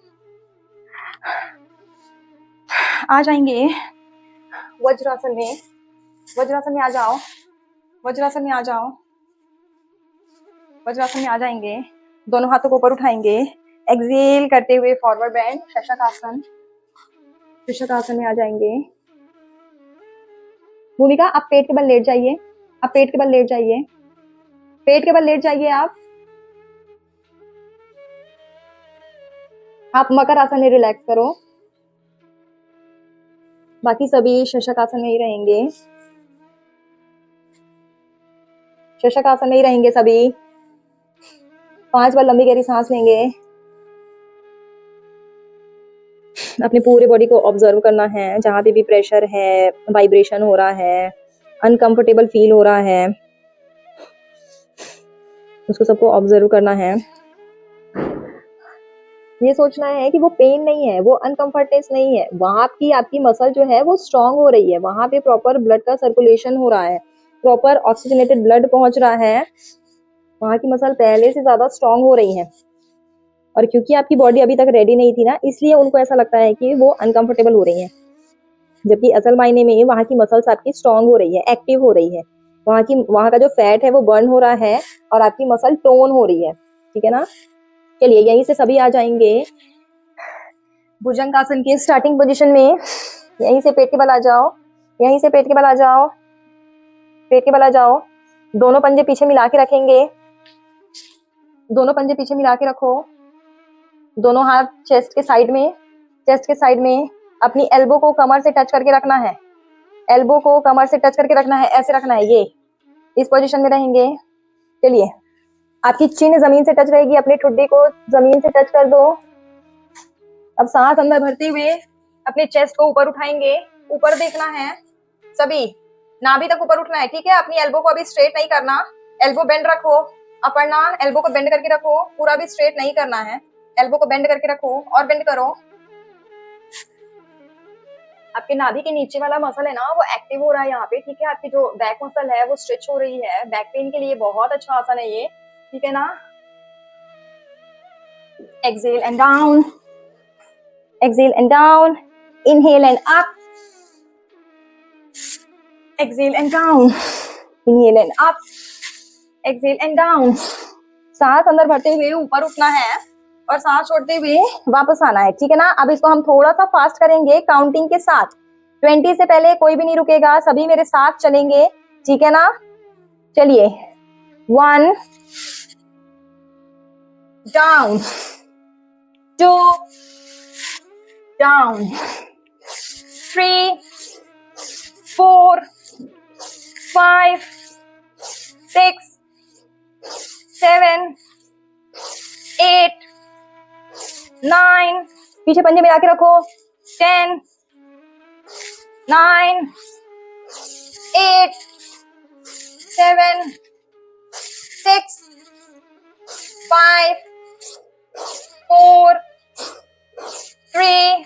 [SPEAKER 1] आ जाएंगे वज्रासन में, वज्रासन में आ जाओ, वज्रासन में आ जाओ, वज्रासन में आ जाएंगे। दोनों हाथों को ऊपर उठाएंगे, एक्सेल करते हुए फॉरवर्ड बेंड, शशक आसन, शशक आसन में आ जाएंगे। भूमिका आप पेट के बल लेट जाइए, आप पेट के बल लेट जाइए, पेट के बल लेट जाइए। आप मकर आसन में रिलैक्स करो, बाकी सभी शशक आसन में ही रहेंगे, शशक आसन में ही रहेंगे सभी। 5 बार लंबी गहरी सांस लेंगे, अपनी पूरी बॉडी को ऑब्जर्व करना है, जहां पे भी प्रेशर है, वाइब्रेशन हो रहा है, अनकंफर्टेबल फील हो रहा है, उसको सबको ऑब्जर्व करना है। ये सोचना है कि वो पेन नहीं है, वो अनकंफर्टनेस नहीं है, वहां की आपकी मसल जो है वो स्ट्रांग हो रही है, वहां पे प्रॉपर ब्लड का सर्कुलेशन हो रहा है, प्रॉपर ऑक्सीजनेटेड ब्लड पहुंच रहा है, वहां की मसल पहले से ज्यादा स्ट्रांग हो रही है। और क्योंकि आपकी बॉडी अभी तक रेडी नहीं थी ना, इसलिए उनको ऐसा लगता है कि वो अनकंफर्टेबल हो रही हैं, जबकि असल मायने में वहाँ की मसल्स आपकी स्ट्रांग हो रही है, एक्टिव हो रही है, वहाँ का जो फैट है वो बर्न हो रहा है और आपकी मसल टोन हो रही है। ठीक है ना। चलिए यहीं से सभी आ जाएंगे भुजंगासन की स्टार्टिंग पोजीशन में। यहीं से पेट के बल आ जाओ, यहीं से पेट के बल आ जाओ, पेट के बल आ जाओ। दोनों पंजे पीछे मिला के रखेंगे, दोनों पंजे पीछे मिला के रखो, दोनों हाथ चेस्ट के साइड में, चेस्ट के साइड में। अपनी एल्बो को कमर से टच करके रखना है, एल्बो को कमर से टच करके रखना है, ऐसे रखना है, ये इस पोजीशन में रहेंगे। चलिए आपकी चिन जमीन से टच रहेगी, अपनी ठुड्डी को जमीन से टच कर दो। अब सांस अंदर भरते हुए अपने चेस्ट को ऊपर उठाएंगे, ऊपर देखना है सभी, नाभि तक ऊपर उठना है। ठीक है, अपनी एल्बो को अभी स्ट्रेट नहीं करना, एल्बो बेंड रखो, अपना एल्बो को बेंड करके रखो, पूरा भी स्ट्रेट नहीं करना है, एल्बो को बेंड करके रखो और बेंड करो। आपके नाभि के नीचे वाला मसल है ना वो एक्टिव हो रहा है यहाँ पे। ठीक है, आपकी जो बैक मसल है वो स्ट्रेच हो रही है, बैक पेन के लिए बहुत अच्छा आसन है ये। ठीक है ना। Exhale and down, exhale and down, inhale and up, exhale and down, inhale and up, exhale and down. सांस अंदर भरते हुए ऊपर उठना है और सांस छोड़ते हुए वापस आना है। ठीक है ना। अब इसको हम थोड़ा सा फास्ट करेंगे काउंटिंग के साथ, 20 से पहले कोई भी नहीं रुकेगा, सभी मेरे साथ चलेंगे। ठीक है ना। चलिए 1 डाउन, 2 डाउन, 3 4 5 6 7 8 9, पीछे पंजे मिला के रखो, 10 9 8 7 6 5 4 3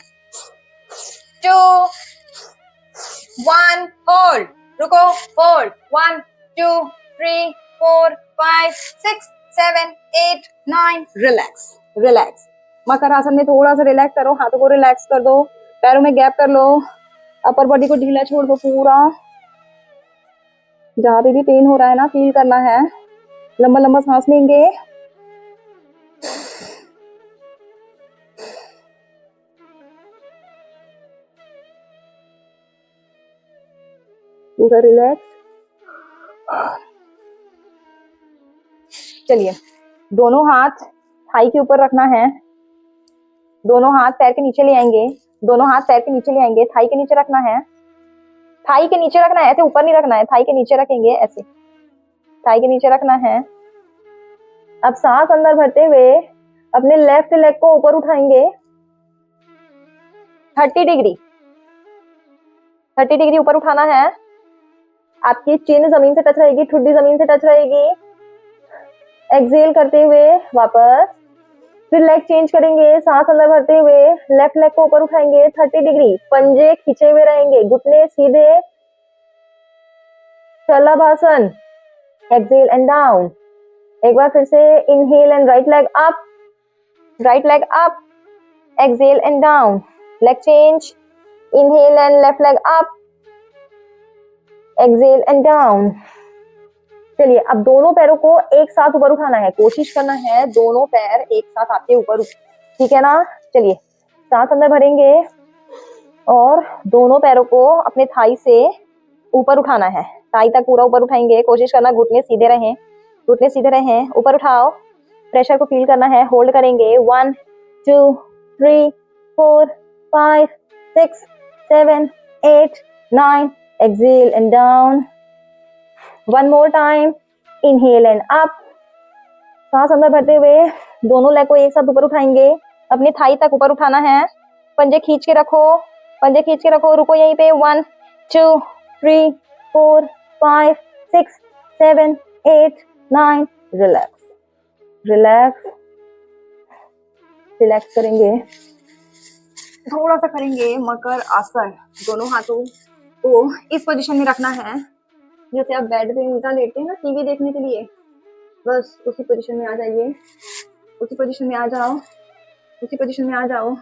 [SPEAKER 1] 2 1, होल्ड, रुको, होल्ड, 1 2 3 4 5 6 7 8 9, रिलैक्स, रिलैक्स। मकर आसन में थोड़ा सा रिलैक्स करो, हाथों को रिलैक्स कर दो, पैरों में गैप कर लो, अपर बॉडी को ढीला छोड़ दो पूरा। जहां पे भी पेन हो रहा है ना फील करना है। लंबा लंबा सांस लेंगे, पूरा रिलैक्स। चलिए दोनों हाथ थाई के ऊपर रखना है, दोनों हाथ पैर के नीचे ले आएंगे, दोनों हाथ पैर के नीचे ले आएंगे, थाई के नीचे रखना है, थाई के नीचे रखना है, ऐसे ऊपर नहीं रखना है, थाई के नीचे रखेंगे, ऐसे थाई के नीचे रखना है। अब सांस अंदर भरते हुए अपने लेफ्ट लेग को ऊपर उठाएंगे 30 डिग्री, 30 डिग्री ऊपर उठाना है। आपकी चिन जमीन से टच रहेगी, ठुड्डी जमीन से टच रहेगी। एक्सेल करते हुए वापस, फिर लेग चेंज करेंगे, सांस अंदर भरते हुए लेफ्ट लेग को ऊपर उठाएंगे 30 डिग्री, पंजे खींचे हुए रहेंगे, घुटने सीधे, शलभासन। Excel and down. एक बार फिर से inhale and right leg up, right leg up, exhale and down, leg change, inhale and left leg up, exhale and down. चलिए अब दोनों पैरों को एक साथ ऊपर उठाना है, कोशिश करना है दोनों पैर एक साथ आपके ऊपर। ठीक है ना। चलिए सांस अंदर भरेंगे और दोनों पैरों को अपने थाई से ऊपर उठाना है, थाई तक पूरा ऊपर उठाएंगे, कोशिश करना घुटने सीधे रहें, घुटने सीधे रहें, ऊपर उठाओ, प्रेशर को फील करना है, होल्ड करेंगे 1 2 3 4 5 6 7 8 9, exhale and down. One more time, inhale and up, सांस अंदर भरते हुए दोनों लेग को एक साथ ऊपर उठाएंगे, अपनी थाई तक ऊपर उठाना है, पंजे खींच के रखो, पंजे खींच के रखो, रुको यहीं पे 1 2 3 4 5 6 7 8 9, रिलैक्स, रिलैक्स, रिलैक्स करेंगे। थोड़ा सा करेंगे मकर आसन, दोनों हाथों को इस पोजीशन में रखना है जैसे आप बेड पे उल्टा लेटते हैं ना टीवी देखने के लिए, बस उसी पोजीशन में आ जाइए, उसी पोजीशन में आ जाओ। उसी पोजीशन में आ जाओ।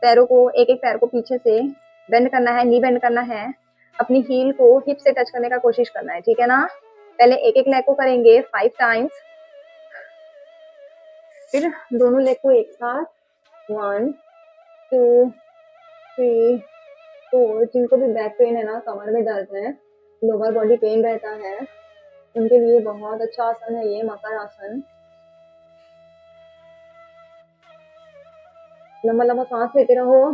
[SPEAKER 1] पैरों को, एक एक पैर को पीछे से बेंड करना है, नी बेंड करना है। अपनी हील को हिप से टच करने का कोशिश करना है, ठीक है ना। पहले एक एक लेग को करेंगे 5 टाइम्स, फिर दोनों लेग को एक साथ 1 2 3 4। जिनको भी बैक पेन है ना, कमर में दर्द है, लोअर बॉडी पेन रहता है, उनके लिए बहुत अच्छा आसन है ये मकर आसन। लंबा लंबा सांस लेते रहो।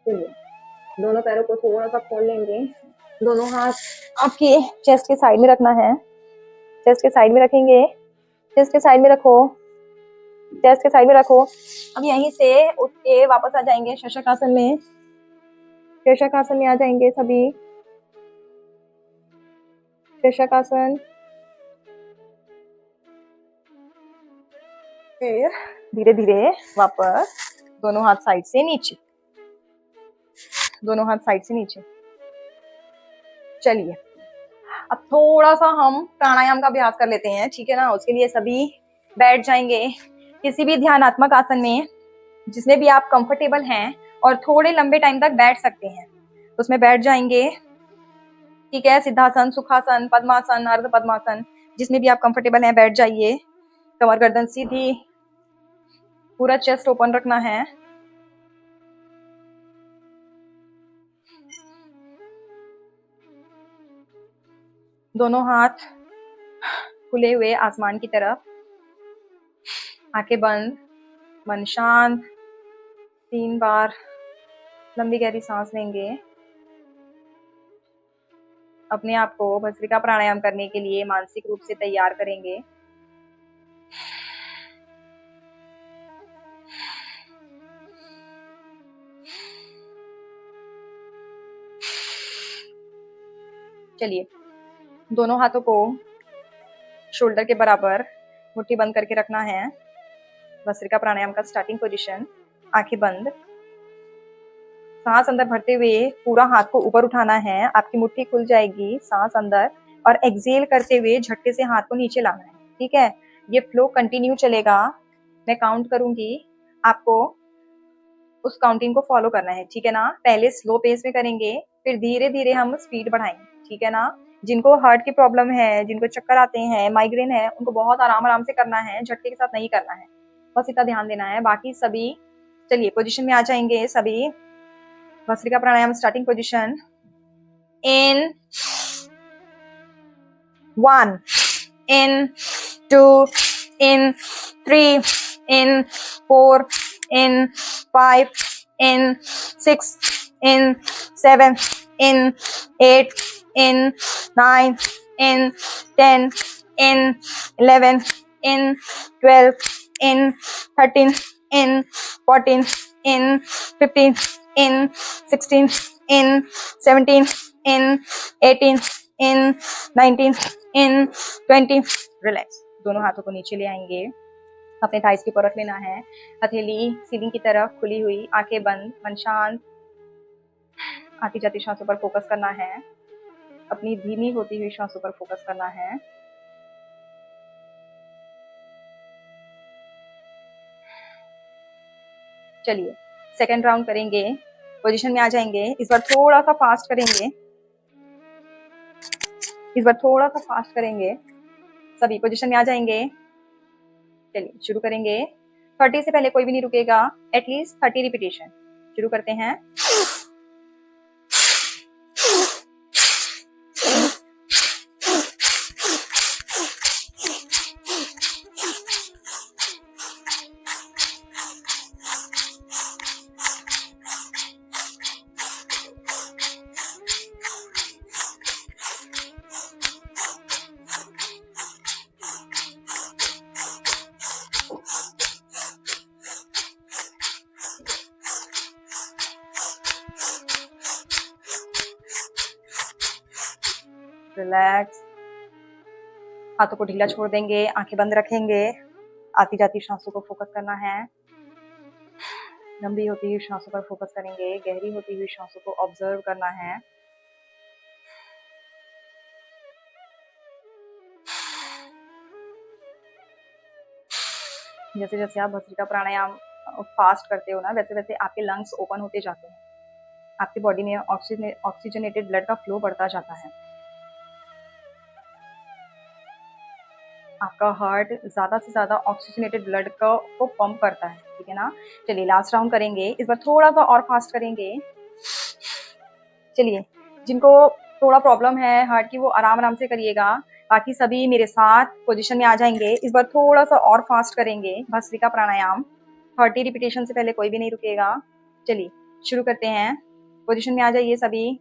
[SPEAKER 1] चलिए, दोनों पैरों को थोड़ा सा खोल लेंगे। दोनों हाथ आपके चेस्ट के साइड में रखना है, चेस्ट के साइड में रखेंगे, चेस्ट के साइड में रखो, चेस्ट के साइड में रखो। अब यहीं से उठ के वापस आ जाएंगे शशक आसन में, शशक आसन में आ जाएंगे सभी, शशक आसन। फिर धीरे धीरे वापस दोनों हाथ साइड से नीचे, दोनों हाथ साइड से नीचे। चलिए, अब थोड़ा सा हम प्राणायाम का अभ्यास कर लेते हैं, ठीक है ना। उसके लिए सभी बैठ जाएंगे किसी भी ध्यानात्मक आसन में जिसमें भी आप कंफर्टेबल हैं और थोड़े लंबे टाइम तक बैठ सकते हैं, उसमें बैठ जाएंगे, ठीक है। सिद्धासन, सुखासन, पद्मासन, अर्ध पद्मासन, जिसमें भी आप कंफर्टेबल हैं बैठ जाइए। कमर गर्दन सीधी, पूरा चेस्ट ओपन रखना है। दोनों हाथ खुले हुए आसमान की तरफ, आंखें बंद, मन शांत। 3 बार लंबी गहरी सांस लेंगे। अपने आप को भस्त्रिका प्राणायाम करने के लिए मानसिक रूप से तैयार करेंगे। चलिए, दोनों हाथों को शोल्डर के बराबर मुट्ठी बंद करके रखना है। भस्त्रिका प्राणायाम का स्टार्टिंग पोजीशन, आंखें बंद। सांस अंदर भरते हुए पूरा हाथ को ऊपर उठाना है, आपकी मुट्ठी खुल जाएगी, सांस अंदर, और एक्सेल करते हुए झटके से हाथ को नीचे लाना है, ठीक है। ये फ्लो कंटिन्यू चलेगा, मैं काउंट करूंगी, आपको उस काउंटिंग को फॉलो करना है, ठीक है ना। पहले स्लो पेस में करेंगे, फिर धीरे धीरे हम स्पीड बढ़ाएंगे, ठीक है ना। जिनको हार्ट की प्रॉब्लम है, जिनको चक्कर आते हैं, माइग्रेन है, उनको बहुत आराम आराम से करना है, झटके के साथ नहीं करना है, बस इतना ध्यान देना है। बाकी सभी चलिए पोजीशन में आ जाएंगे सभी। भस्त्रिका प्राणायाम starting position, in 1, in 2, in 3, in 4, in 5, in 6, in 7, in 8, in 9, in 10, in 11, in 12, in 13, in 14, in 15, in 16, in 17, in 18, in 19, in 20। Relax. दोनों हाथों को नीचे ले आएंगे, अपने थाइस के ऊपर रख लेना है, हथेली सीलिंग की तरफ खुली हुई, आंखें बंद, मन शांत। आती जाती सांसों पर फोकस करना है, अपनी धीमी होती हुई सांसों पर फोकस करना है। चलिए, सेकेंड राउंड करेंगे, पोजीशन में आ जाएंगे। इस बार थोड़ा सा फास्ट करेंगे, इस बार थोड़ा सा फास्ट करेंगे। सभी पोजीशन में आ जाएंगे। चलिए शुरू करेंगे। 30 से पहले कोई भी नहीं रुकेगा, एटलीस्ट 30 रिपीटेशन। शुरू करते हैं। रिलैक्स, हाथों को ढीला छोड़ देंगे, आंखें बंद रखेंगे, आती जाती सांसों को फोकस करना है। लंबी होती हुई सांसों पर फोकस करेंगे, गहरी होती हुई सांसों को ऑब्जर्व करना है। जैसे जैसे आप भस्त्रिका प्राणायाम फास्ट करते हो ना, वैसे वैसे आपके लंग्स ओपन होते जाते हैं, आपकी बॉडी में ऑक्सीजनेटेड ब्लड का फ्लो बढ़ता जाता है, आपका हार्ट ज़्यादा से ज़्यादा ऑक्सीजनेटेड ब्लड को पंप करता है, ठीक है ना। चलिए लास्ट राउंड करेंगे, इस बार थोड़ा सा और फास्ट करेंगे। चलिए, जिनको थोड़ा प्रॉब्लम है हार्ट की वो आराम आराम से करिएगा, बाकी सभी मेरे साथ पोजीशन में आ जाएंगे। इस बार थोड़ा सा और फास्ट करेंगे भस्त्रिका प्राणायाम। 30 रिपीटेशन से पहले कोई भी नहीं रुकेगा। चलिए शुरू करते हैं। पोजीशन में आ जाइए सभी,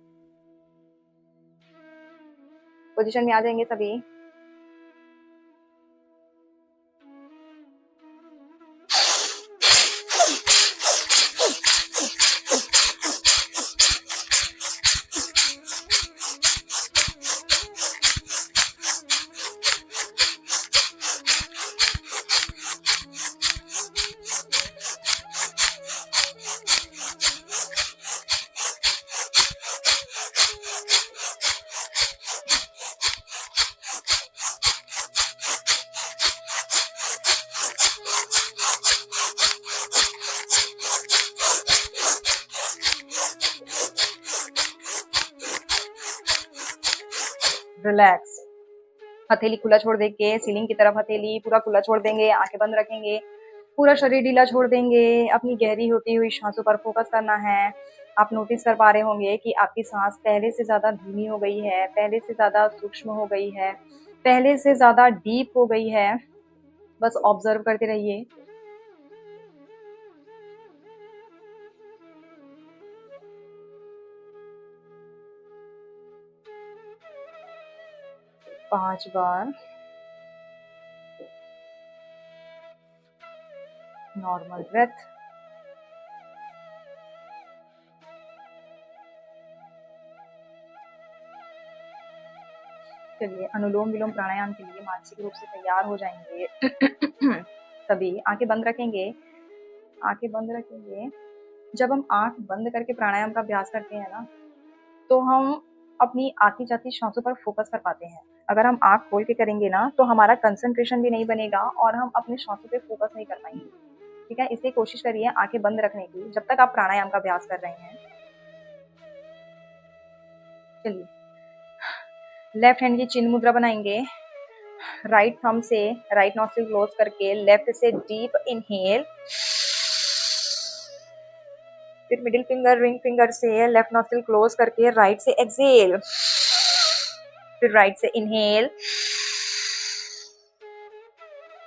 [SPEAKER 1] पोजीशन में आ जाएंगे सभी। रिलैक्स, हथेली खुला छोड़ देके सीलिंग की तरफ हथेली पूरा खुला छोड़ देंगे, आंखें बंद रखेंगे, पूरा शरीर ढीला छोड़ देंगे। अपनी गहरी होती हुई सांसों पर फोकस करना है। आप नोटिस कर पा रहे होंगे कि आपकी सांस पहले से ज्यादा धीमी हो गई है, पहले से ज्यादा सूक्ष्म हो गई है, पहले से ज्यादा डीप हो गई है। बस ऑब्जर्व करते रहिए। पांच बार नॉर्मल ब्रेथ। चलिए अनुलोम विलोम प्राणायाम के लिए मानसिक रूप से तैयार हो जाएंगे। सभी आंखें बंद रखेंगे, आंखें बंद रखेंगे। जब हम आंख बंद करके प्राणायाम का अभ्यास करते हैं ना, तो हम अपनी आती जाती श्वासों पर फोकस कर पाते हैं। अगर हम आंख खोल के करेंगे ना, तो हमारा कंसंट्रेशन भी नहीं बनेगा और हम अपने श्वासों पे फोकस नहीं कर पाएंगे, ठीक है। इसलिए कोशिश करिए आंखें बंद रखने की जब तक आप प्राणायाम का अभ्यास कर रहे हैं। चलिए लेफ्ट हैंड की चिन्ह मुद्रा बनाएंगे। राइट थंब से राइट नॉस्ट्रिल क्लोज करके लेफ्ट से डीप इनहेल, फिर मिडिल फिंगर रिंग फिंगर से लेफ्ट नॉस्ट्रिल क्लोज करके राइट से एक्सहेल, फिर राइट से इनहेल,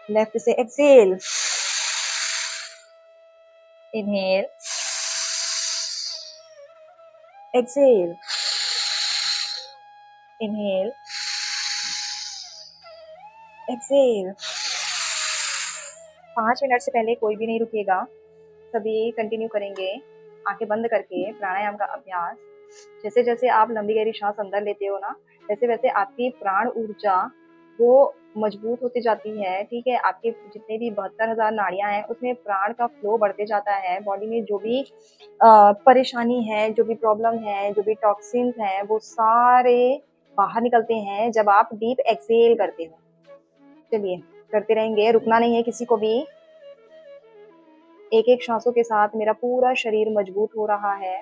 [SPEAKER 1] लेफ्ट से exhale, inhale, exhale, inhale, exhale. 5 minute से पहले कोई भी नहीं रुकेगा, सभी कंटिन्यू करेंगे आंखें बंद करके प्राणायाम का अभ्यास। जैसे जैसे आप लंबी गहरी सांस अंदर लेते हो ना, वैसे वैसे आपकी प्राण ऊर्जा वो मजबूत होती जाती है, ठीक है। आपके जितने भी 72,000 नाड़ियां हैं उसमें प्राण का फ्लो बढ़ते जाता है। बॉडी में जो भी परेशानी है, जो भी प्रॉब्लम है, जो भी टॉक्सिन्स हैं, वो सारे बाहर निकलते हैं जब आप डीप एक्सहेल करते हो। चलिए करते रहेंगे, रुकना नहीं है किसी को भी। एक एक सांसों के साथ मेरा पूरा शरीर मजबूत हो रहा है।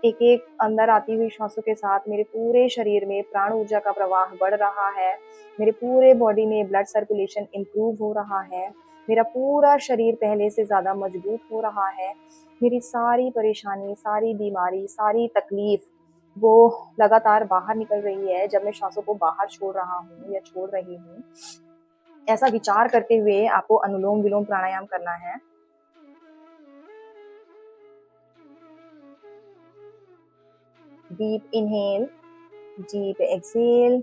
[SPEAKER 1] एक एक अंदर आती हुई सांसों के साथ मेरे पूरे शरीर में प्राण ऊर्जा का प्रवाह बढ़ रहा है। मेरे पूरे बॉडी में ब्लड सर्कुलेशन इम्प्रूव हो रहा है। मेरा पूरा शरीर पहले से ज्यादा मजबूत हो रहा है। मेरी सारी परेशानी, सारी बीमारी, सारी तकलीफ वो लगातार बाहर निकल रही है जब मैं सांसों को बाहर छोड़ रहा हूँ या छोड़ रही हूँ। ऐसा विचार करते हुए आपको अनुलोम विलोम प्राणायाम करना है। Deep inhale, deep exhale,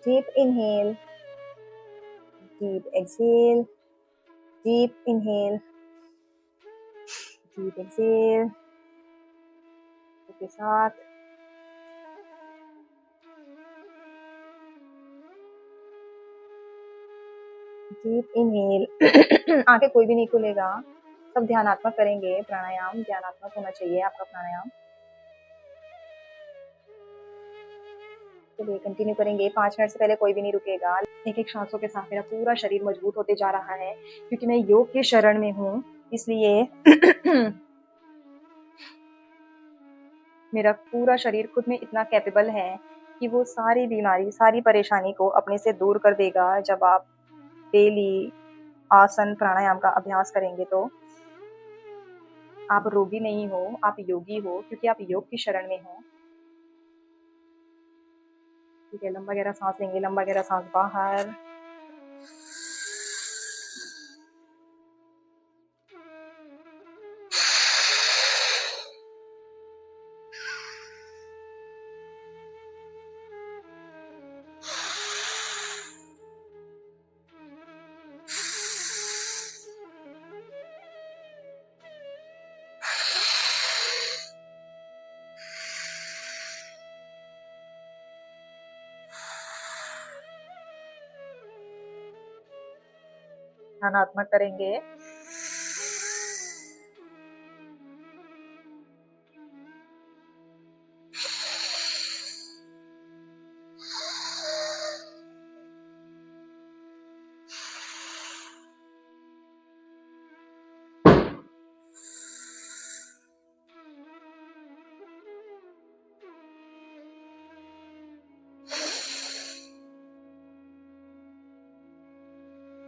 [SPEAKER 1] deep inhale, deep exhale, deep inhale, deep exhale के साथ डीप इनहेल। आंखें कोई भी नहीं खुलेगा, सब ध्यानात्मक करेंगे प्राणायाम। ध्यानात्मक होना चाहिए आपका प्राणायाम। चलिए कंटिन्यू करेंगे। 5 मिनट से पहले कोई भी नहीं रुकेगा। एक एक सांसों के साथ मेरा पूरा शरीर मजबूत होते जा रहा है, क्योंकि मैं योग के शरण में हूँ, इसलिए मेरा पूरा शरीर खुद में इतना कैपेबल है कि वो सारी बीमारी, सारी परेशानी को अपने से दूर कर देगा। जब आप डेली आसन प्राणायाम का अभ्यास करेंगे तो आप रोगी नहीं हो, आप योगी हो, क्योंकि आप योग की शरण में हो। ठीक है, लंबा गहरा सांस लेंगे, लंबा गहरा सांस बाहर, ध्यानात्मक करेंगे।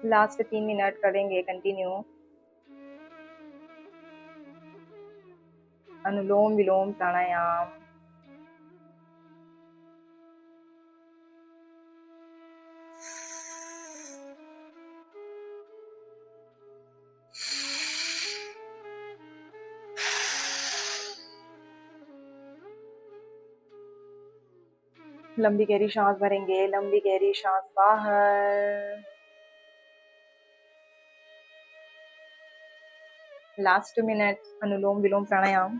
[SPEAKER 1] लास्ट 3 मिनट करेंगे कंटिन्यू। अनुलोम विलोम प्राणायाम। लंबी गहरी सांस भरेंगे, लंबी गहरी सांस बाहर। लास्ट 2 मिनट अनुलोम विलोम प्राणायाम।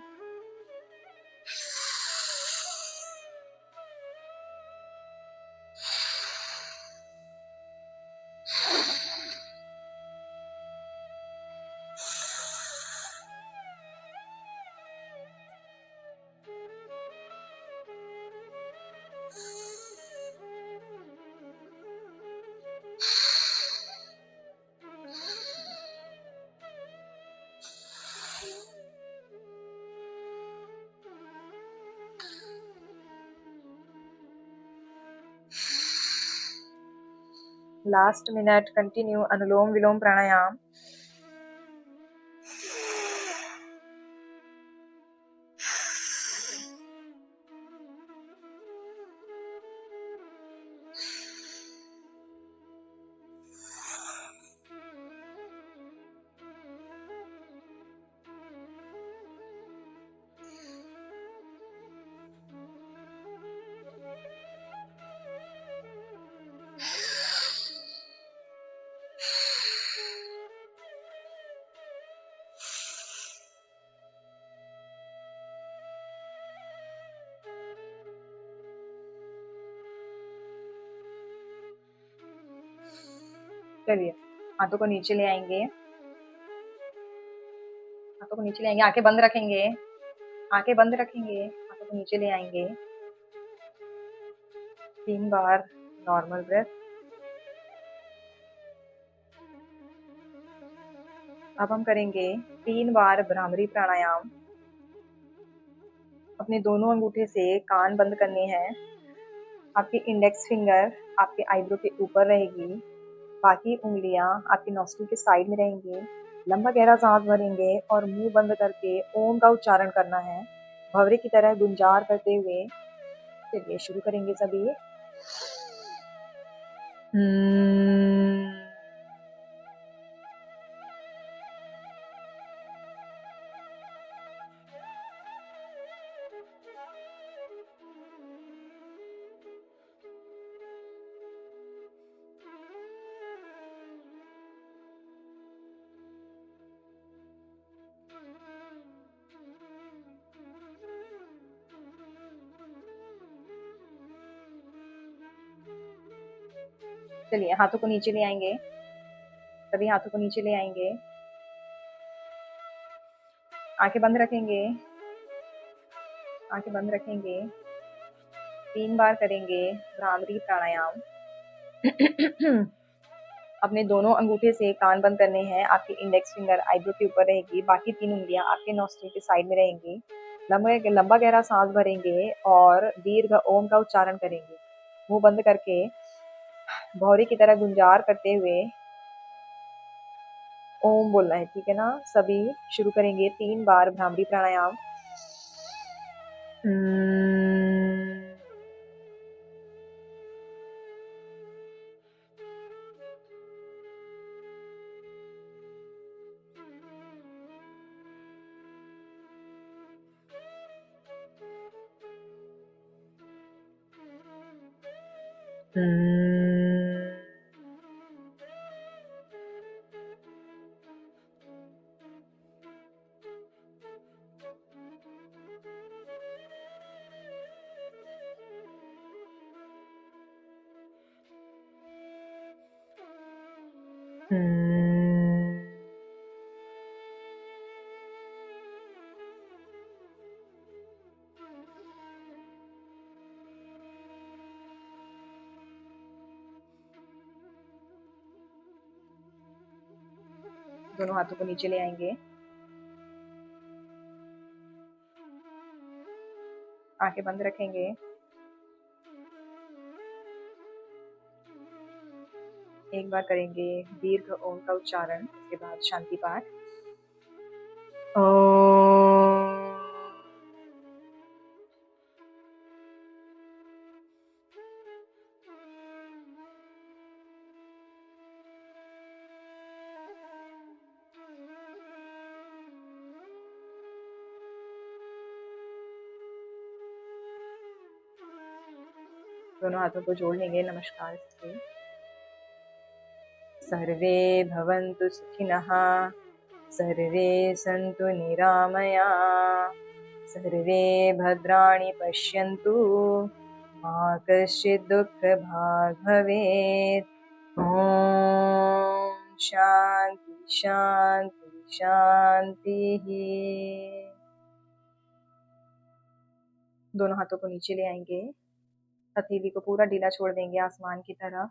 [SPEAKER 1] लास्ट मिनट कंटिन्यू अनुलोम विलोम प्राणायाम। चलिए, हाथों को नीचे ले आएंगे, हाथों को नीचे ले आएंगे, आंखें बंद रखेंगे, आंखें बंद रखेंगे, हाथों को नीचे ले आएंगे। 3 बार नॉर्मल ब्रेथ। अब हम करेंगे 3 बार भ्रामरी प्राणायाम। अपने दोनों अंगूठे से कान बंद करने हैं। आपकी इंडेक्स फिंगर आपके आईब्रो के ऊपर रहेगी, बाकी उंगलियां आपकी नॉस्ट्रिल के साइड में रहेंगी। लंबा गहरा सांस भरेंगे और मुंह बंद करके ओम का उच्चारण करना है, भंवरे की तरह गुंजार करते हुए। चलिए शुरू करेंगे सभी। चलिए हाथों को नीचे ले आएंगे, सभी हाथों को नीचे ले आएंगे, आंखें बंद रखेंगे, आंखें बंद रखेंगे। 3 बार करेंगे भ्रामरी प्राणायाम। अपने दोनों अंगूठे से कान बंद करने हैं। आपकी इंडेक्स फिंगर आईब्रो के ऊपर रहेगी, बाकी 3 उंगलियां आपके नॉस्ट्रिल के साइड में रहेंगी। लंबा लंबा गहरा सांस भरेंगे और दीर्घ ओम का उच्चारण करेंगे। मुंह बंद करके भौरे की तरह गुंजार करते हुए ओम बोलना है, ठीक है ना। सभी शुरू करेंगे 3 बार भ्रामरी प्राणायाम। दोनों हाथों को नीचे ले आएंगे, आंखें बंद रखेंगे। एक बार करेंगे दीर्घ ओम का उच्चारण, उसके बाद शांति पाठ। दोनों हाथों को जोड़ लेंगे नमस्कार से। सर्वे भवन्तु सुखिनः, सर्वे सन्तु निरामयाः, सर्वे भद्राणि पश्यन्तु, मा कश्चित् दुःखभाग् भवेत्। ॐ शान्ति शान्ति शान्तिः। दोनों हाथों को नीचे ले आएंगे, हथेली को पूरा ढीला छोड़ देंगे आसमान की तरफ।